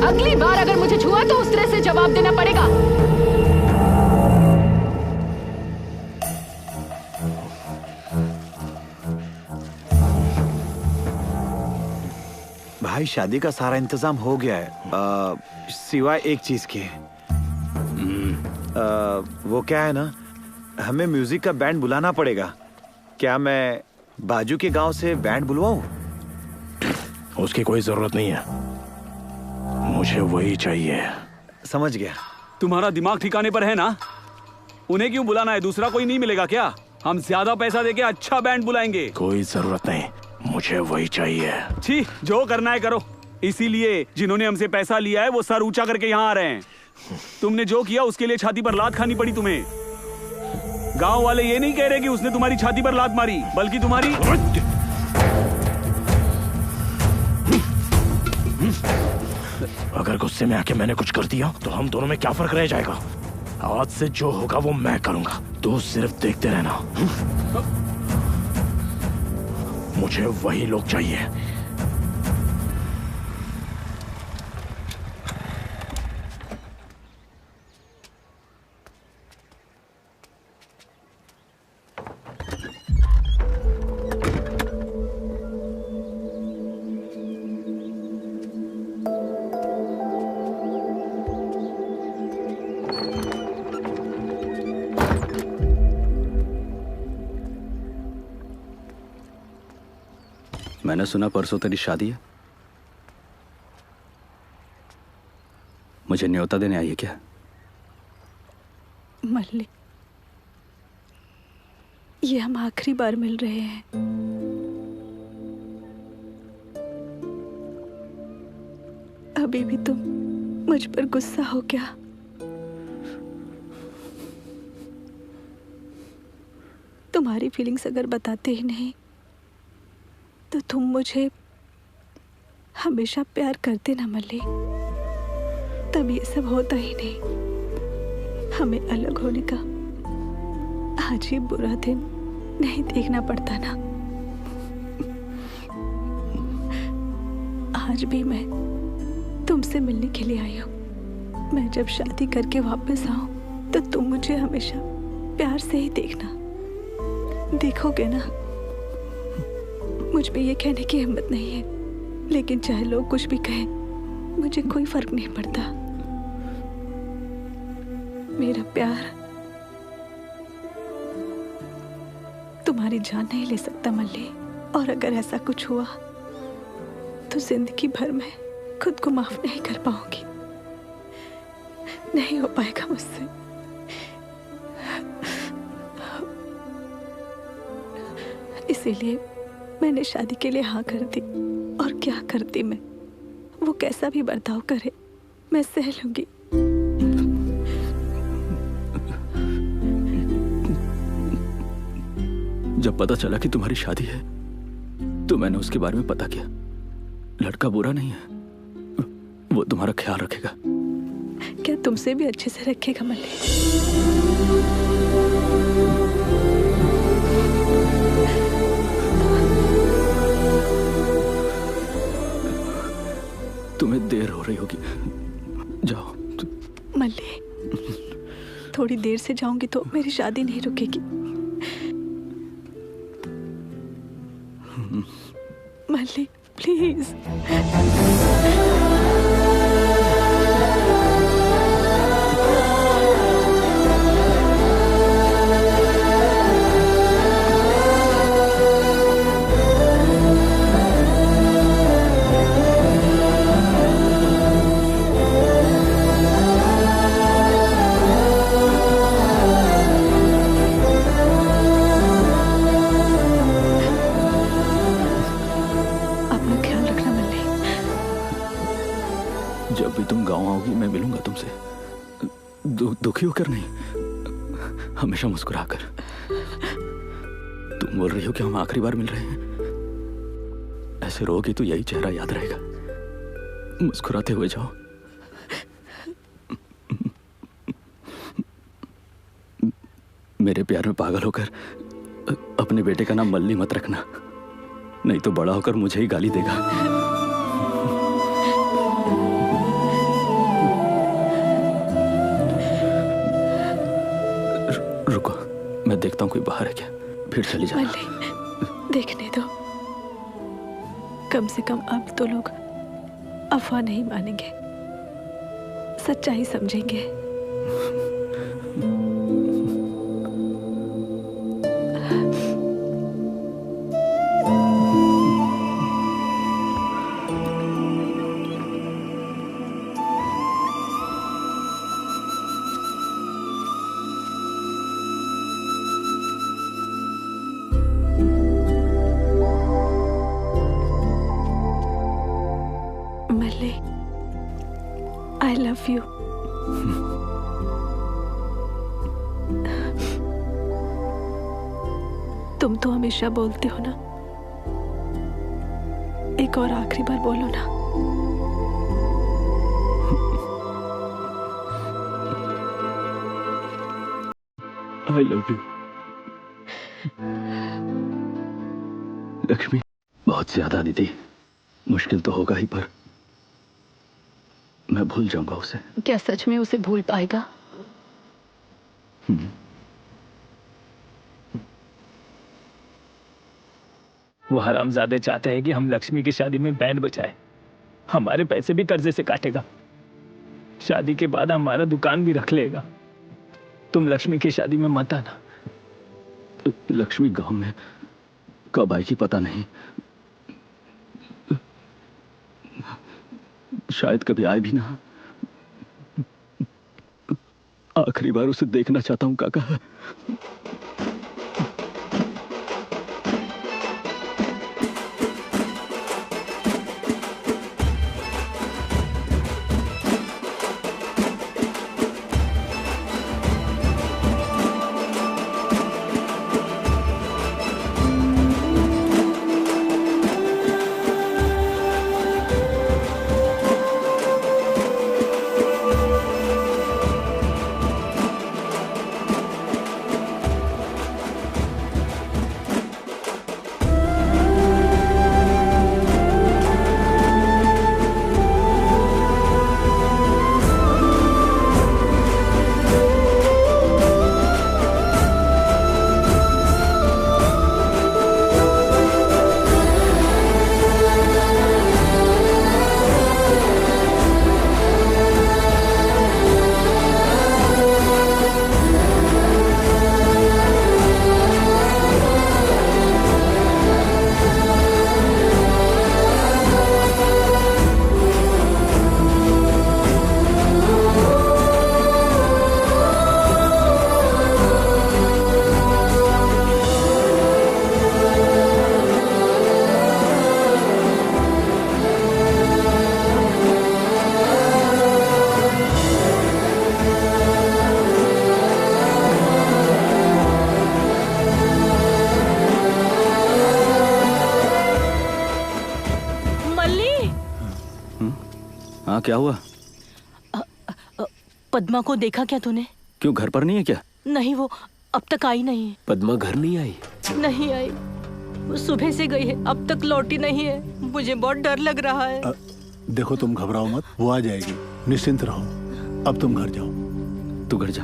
अगली बार अगर मुझे छुआ तो उस तरह से जवाब देना पड़ेगा। भाई शादी का सारा इंतजाम हो गया है, सिवाय एक चीज के। वो क्या है ना, हमें म्यूजिक का बैंड बुलाना पड़ेगा। क्या मैं बाजू के गांव से बैंड बुलवाऊं? उसकी कोई जरूरत नहीं है, मुझे वही चाहिए। समझ गया। तुम्हारा दिमाग ठिकाने पर है ना? उन्हें क्यों बुलाना है? दूसरा कोई नहीं मिलेगा क्या? हम ज्यादा पैसा देके अच्छा बैंड बुलाएंगे। कोई जरूरत नहीं, मुझे वही चाहिए। छी, जो करना है करो। इसीलिए जिन्होंने हमसे पैसा लिया है वो सर ऊंचा करके यहाँ आ रहे हैं। तुमने जो किया उसके लिए छाती पर लात खानी पड़ी तुम्हें। गांव वाले ये नहीं कह रहे कि उसने तुम्हारी छाती पर लात मारी, बल्कि तुम्हारी। अगर गुस्से में आके मैंने कुछ कर दिया तो हम दोनों में क्या फर्क रह जाएगा? आज से जो होगा वो मैं करूंगा, तू सिर्फ देखते रहना। मुझे वही लोग चाहिए। मैंने सुना परसों तेरी शादी है। मुझे न्योता देने आई है क्या? मल्लिक, ये हम आखिरी बार मिल रहे हैं। अभी भी तुम मुझ पर गुस्सा हो क्या? तुम्हारी फीलिंग्स अगर बताते ही नहीं तो तुम मुझे हमेशा प्यार करते ना मल्लिक, तब ये सब होता ही नहीं। हमें अलग होने का आज ही बुरा दिन नहीं देखना पड़ता ना। आज भी मैं तुमसे मिलने के लिए आई हूँ। मैं जब शादी करके वापस आऊं तो तुम मुझे हमेशा प्यार से ही देखना, देखोगे ना। मुझ में ये कहने की हिम्मत नहीं है, लेकिन चाहे लोग कुछ भी कहें मुझे कोई फर्क नहीं पड़ता। मेरा प्यार तुम्हारी जान नहीं ले सकता मल्ली, और अगर ऐसा कुछ हुआ तो जिंदगी भर मैं खुद को माफ नहीं कर पाऊंगी। नहीं हो पाएगा मुझसे। इसीलिए मैंने शादी के लिए हाँ कर दी, और क्या करती मैं। वो कैसा भी बर्ताव करे मैं सह लूंगी। जब पता चला कि तुम्हारी शादी है तो मैंने उसके बारे में पता किया। लड़का बुरा नहीं है, वो तुम्हारा ख्याल रखेगा। क्या तुमसे भी अच्छे से रखेगा मल्लिक? तुम्हें देर हो रही होगी, जाओ। मल्ली, थोड़ी देर से जाऊंगी तो मेरी शादी नहीं रुकेगी। मल्ली प्लीज। जब भी तुम गांव आओगी मैं मिलूंगा तुमसे। दुखी होकर नहीं, हमेशा मुस्कुराकर। तुम बोल रही हो कि हम आखिरी बार मिल रहे हैं, ऐसे रोगी तो यही चेहरा याद रहेगा। मुस्कुराते हुए जाओ। मेरे प्यार में पागल होकर अपने बेटे का नाम मल्ली मत रखना, नहीं तो बड़ा होकर मुझे ही गाली देगा। रुको, मैं देखता हूँ कोई बाहर है क्या, फिर चली जाना। मल्ली, देखने दो। कम से कम अब तो लोग अफवाह नहीं मानेंगे, सच्चाई समझेंगे। I love you. तुम तो हमेशा बोलते हो ना, एक और आखिरी बार बोलो ना। I love you. लक्ष्मी, बहुत ज्यादा दीदी, मुश्किल तो होगा ही, पर मैं भूल जाऊंगा उसे। क्या सच में उसे भूल पाएगा? वो हरामजादे चाहते हैं कि हम लक्ष्मी की शादी में बैंड बजाए। हमारे पैसे भी कर्जे से काटेगा। शादी के बाद हमारा दुकान भी रख लेगा। तुम लक्ष्मी की शादी में मत आना। लक्ष्मी गांव में कब आएगी पता नहीं, शायद कभी आए भी ना। आखिरी बार उसे देखना चाहता हूं काका। क्या हुआ? पद्मा को देखा क्या तूने? क्यों, घर पर नहीं है क्या? नहीं, वो अब तक आई नहीं है। पद्मा घर नहीं आई? नहीं आई, वो सुबह से गई है, अब तक लौटी नहीं है। मुझे बहुत डर लग रहा है। देखो तुम घबराओ मत, वो आ जाएगी, निश्चिंत रहो। अब तुम घर जाओ। तू घर जा।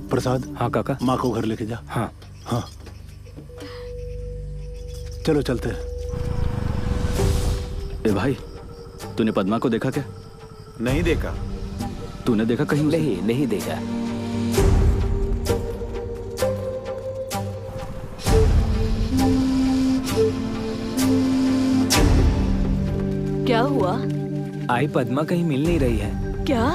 प्रसाद। हाँ काका। माँ को घर लेके जा। हाँ हाँ, चलो चलते हैं। ए भाई, तूने पद्मा को देखा क्या? नहीं देखा। तूने देखा कहीं? नहीं देखा। क्या हुआ? आई पद्मा कहीं मिल नहीं रही है। क्या?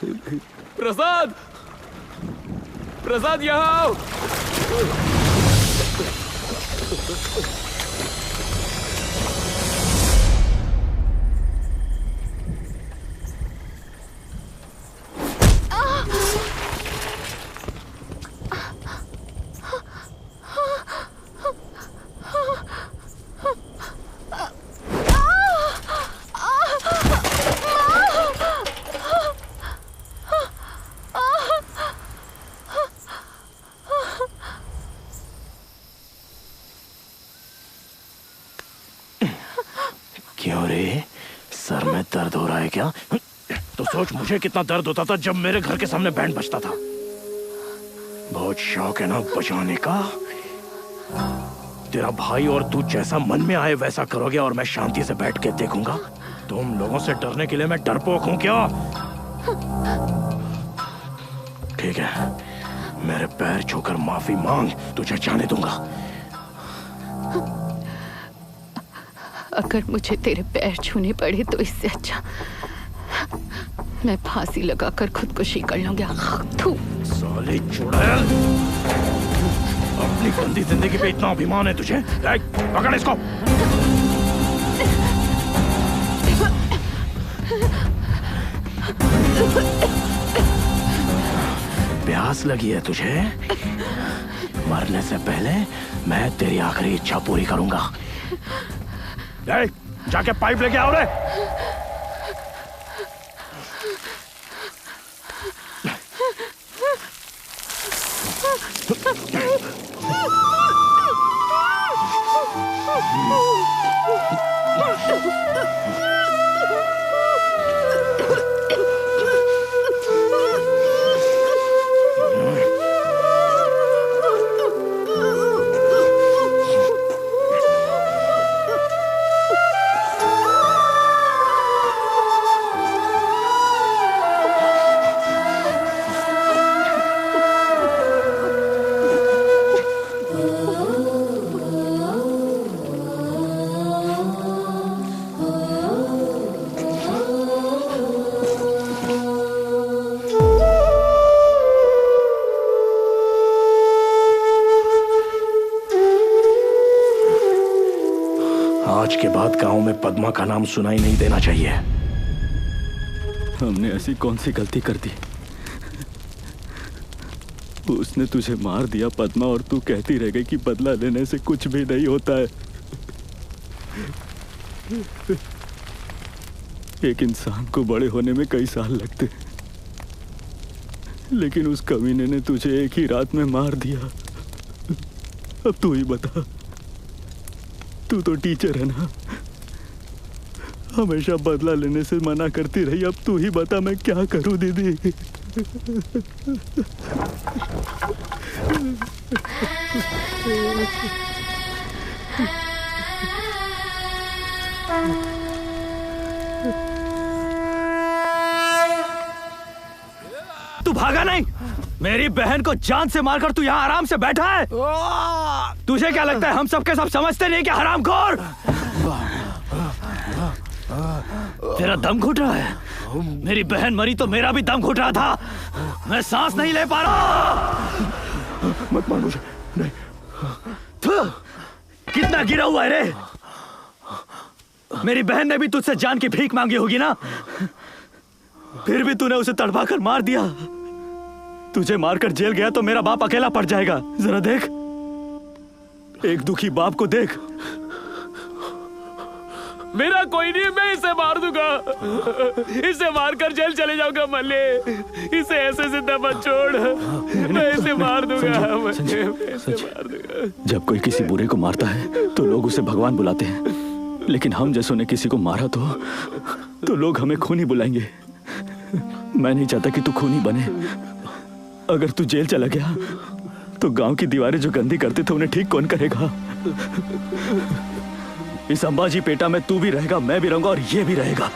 प्रसाद, प्रसाद यहाँ आओ। क्यों रे, सर में दर्द हो रहा है क्या? तो सोच मुझे कितना दर्द होता था जब मेरे घर के सामने बैंड बजता था। बहुत शौक है ना बजाने का। तेरा भाई और तू जैसा मन में आए वैसा करोगे और मैं शांति से बैठ के देखूंगा। तुम लोगों से डरने के लिए मैं डरपोक हूं क्या? ठीक है, मेरे पैर छूकर माफी मांग, तुझे जाने दूंगा। अगर मुझे तेरे पैर छूने पड़े तो इससे अच्छा मैं फांसी लगाकर खुदकुशी कर लूंगा। साले चुड़ैल, अपनी गंदी जिंदगी पे इतना अभिमान है तुझे? पकड़ इसको। प्यास लगी है तुझे? मरने से पहले मैं तेरी आखिरी इच्छा पूरी करूंगा। जाके पाइप लेके आओ रे। आज के बाद गांव में पद्मा का नाम सुनाई नहीं देना चाहिए। हमने ऐसी कौन सी गलती कर दी? उसने तुझे मार दिया पद्मा, और तू कहती रह गई कि बदला लेने से कुछ भी नहीं होता है। एक इंसान को बड़े होने में कई साल लगते हैं, लेकिन उस कमीने ने तुझे एक ही रात में मार दिया। अब तू ही बता, तू तो टीचर है ना, हमेशा बदला लेने से मना करती रही। अब तू ही बता मैं क्या करूं दीदी? तू भागा नहीं? मेरी बहन को जान से मारकर तू यहाँ आराम से बैठा है। तुझे क्या लगता है हम सबके सब समझते नहीं कि हरामखोर? तेरा दम घुट रहा है। मेरी बहन मरी तो मेरा भी दम घुट रहा था। मैं सांस नहीं ले पा रहा। मत मार मुझे, नहीं। कितना गिरा हुआ है रे? मेरी बहन ने भी तुझसे जान की भीख मांगी होगी ना, फिर भी तूने उसे तड़पा कर मार दिया। तुझे मारकर जेल गया तो मेरा बाप अकेला पड़ जाएगा। जरा देख, एक दुखी बाप को देख। मेरा कोई नहीं, मैं इसे मार दूंगा। इसे मारकर जेल चले जाऊंगा मल्ले। इसे ऐसे जिंदा मत छोड़, मैं इसे मार दूंगा। जब कोई किसी बुरे को मारता है तो लोग उसे भगवान बुलाते हैं, लेकिन हम जैसों ने किसी को मारा तो लोग हमें खूनी बुलाएंगे। मैं नहीं चाहता कि तू खूनी बने। अगर तू जेल चला गया तो गांव की दीवारें जो गंदी करते थे उन्हें ठीक कौन करेगा? इस अंबाजी पेटा में तू भी रहेगा, मैं भी रहूंगा और ये भी रहेगा।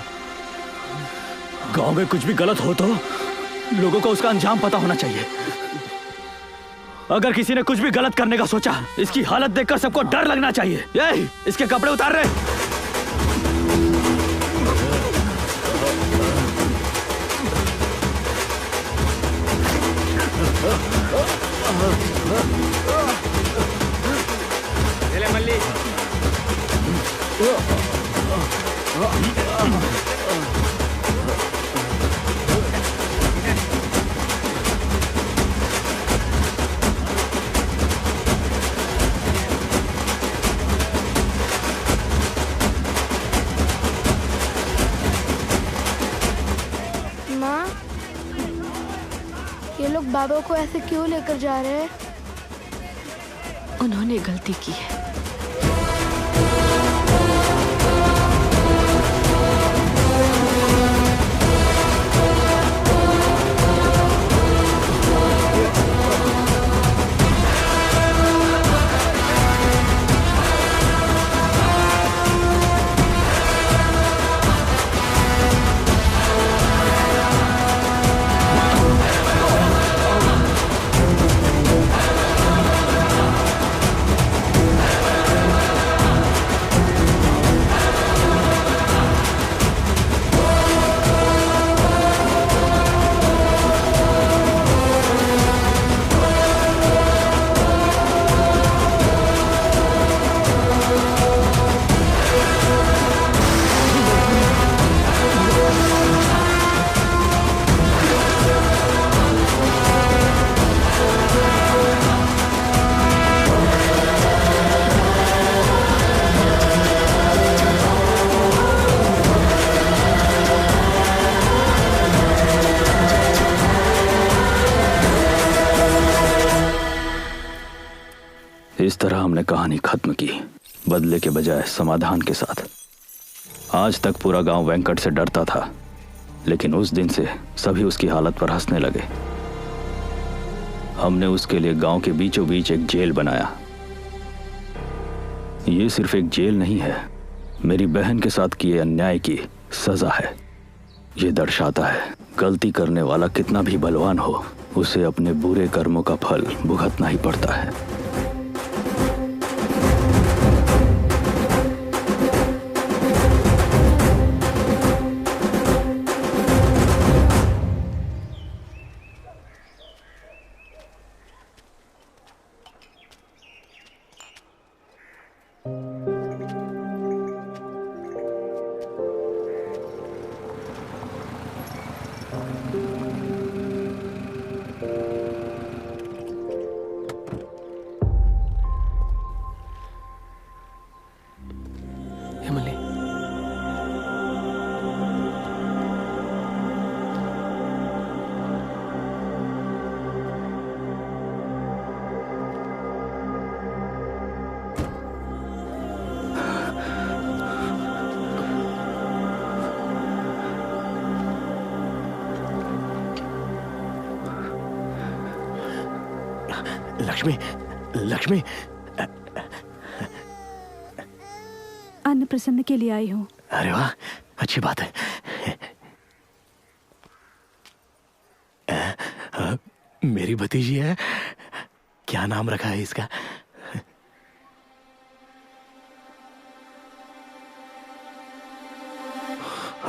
गांव में कुछ भी गलत हो तो लोगों को उसका अंजाम पता होना चाहिए। अगर किसी ने कुछ भी गलत करने का सोचा, इसकी हालत देखकर सबको डर लगना चाहिए। ये इसके कपड़े उतार रहे। ये लोग बाबा को ऐसे क्यों लेकर जा रहे हैं? उन्होंने गलती की है। इस तरह हमने कहानी खत्म की, बदले के बजाय समाधान के साथ। आज तक पूरा गांव वेंकट से डरता था, लेकिन उस दिन से सभी उसकी हालत पर हंसने लगे। हमने उसके लिए गांव के बीचों बीच एक जेल बनाया। ये सिर्फ एक जेल नहीं है, मेरी बहन के साथ किए अन्याय की सजा है। ये दर्शाता है गलती करने वाला कितना भी बलवान हो, उसे अपने बुरे कर्मों का फल भुगतना ही पड़ता है। लक्ष्मी, लक्ष्मी, अन्न प्रसन्न के लिए आई हूँ। अरे वाह, अच्छी बात है। मेरी भतीजी है, क्या नाम रखा है इसका?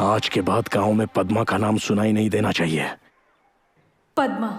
आज के बाद गांव में पद्मा का नाम सुनाई नहीं देना चाहिए। पद्मा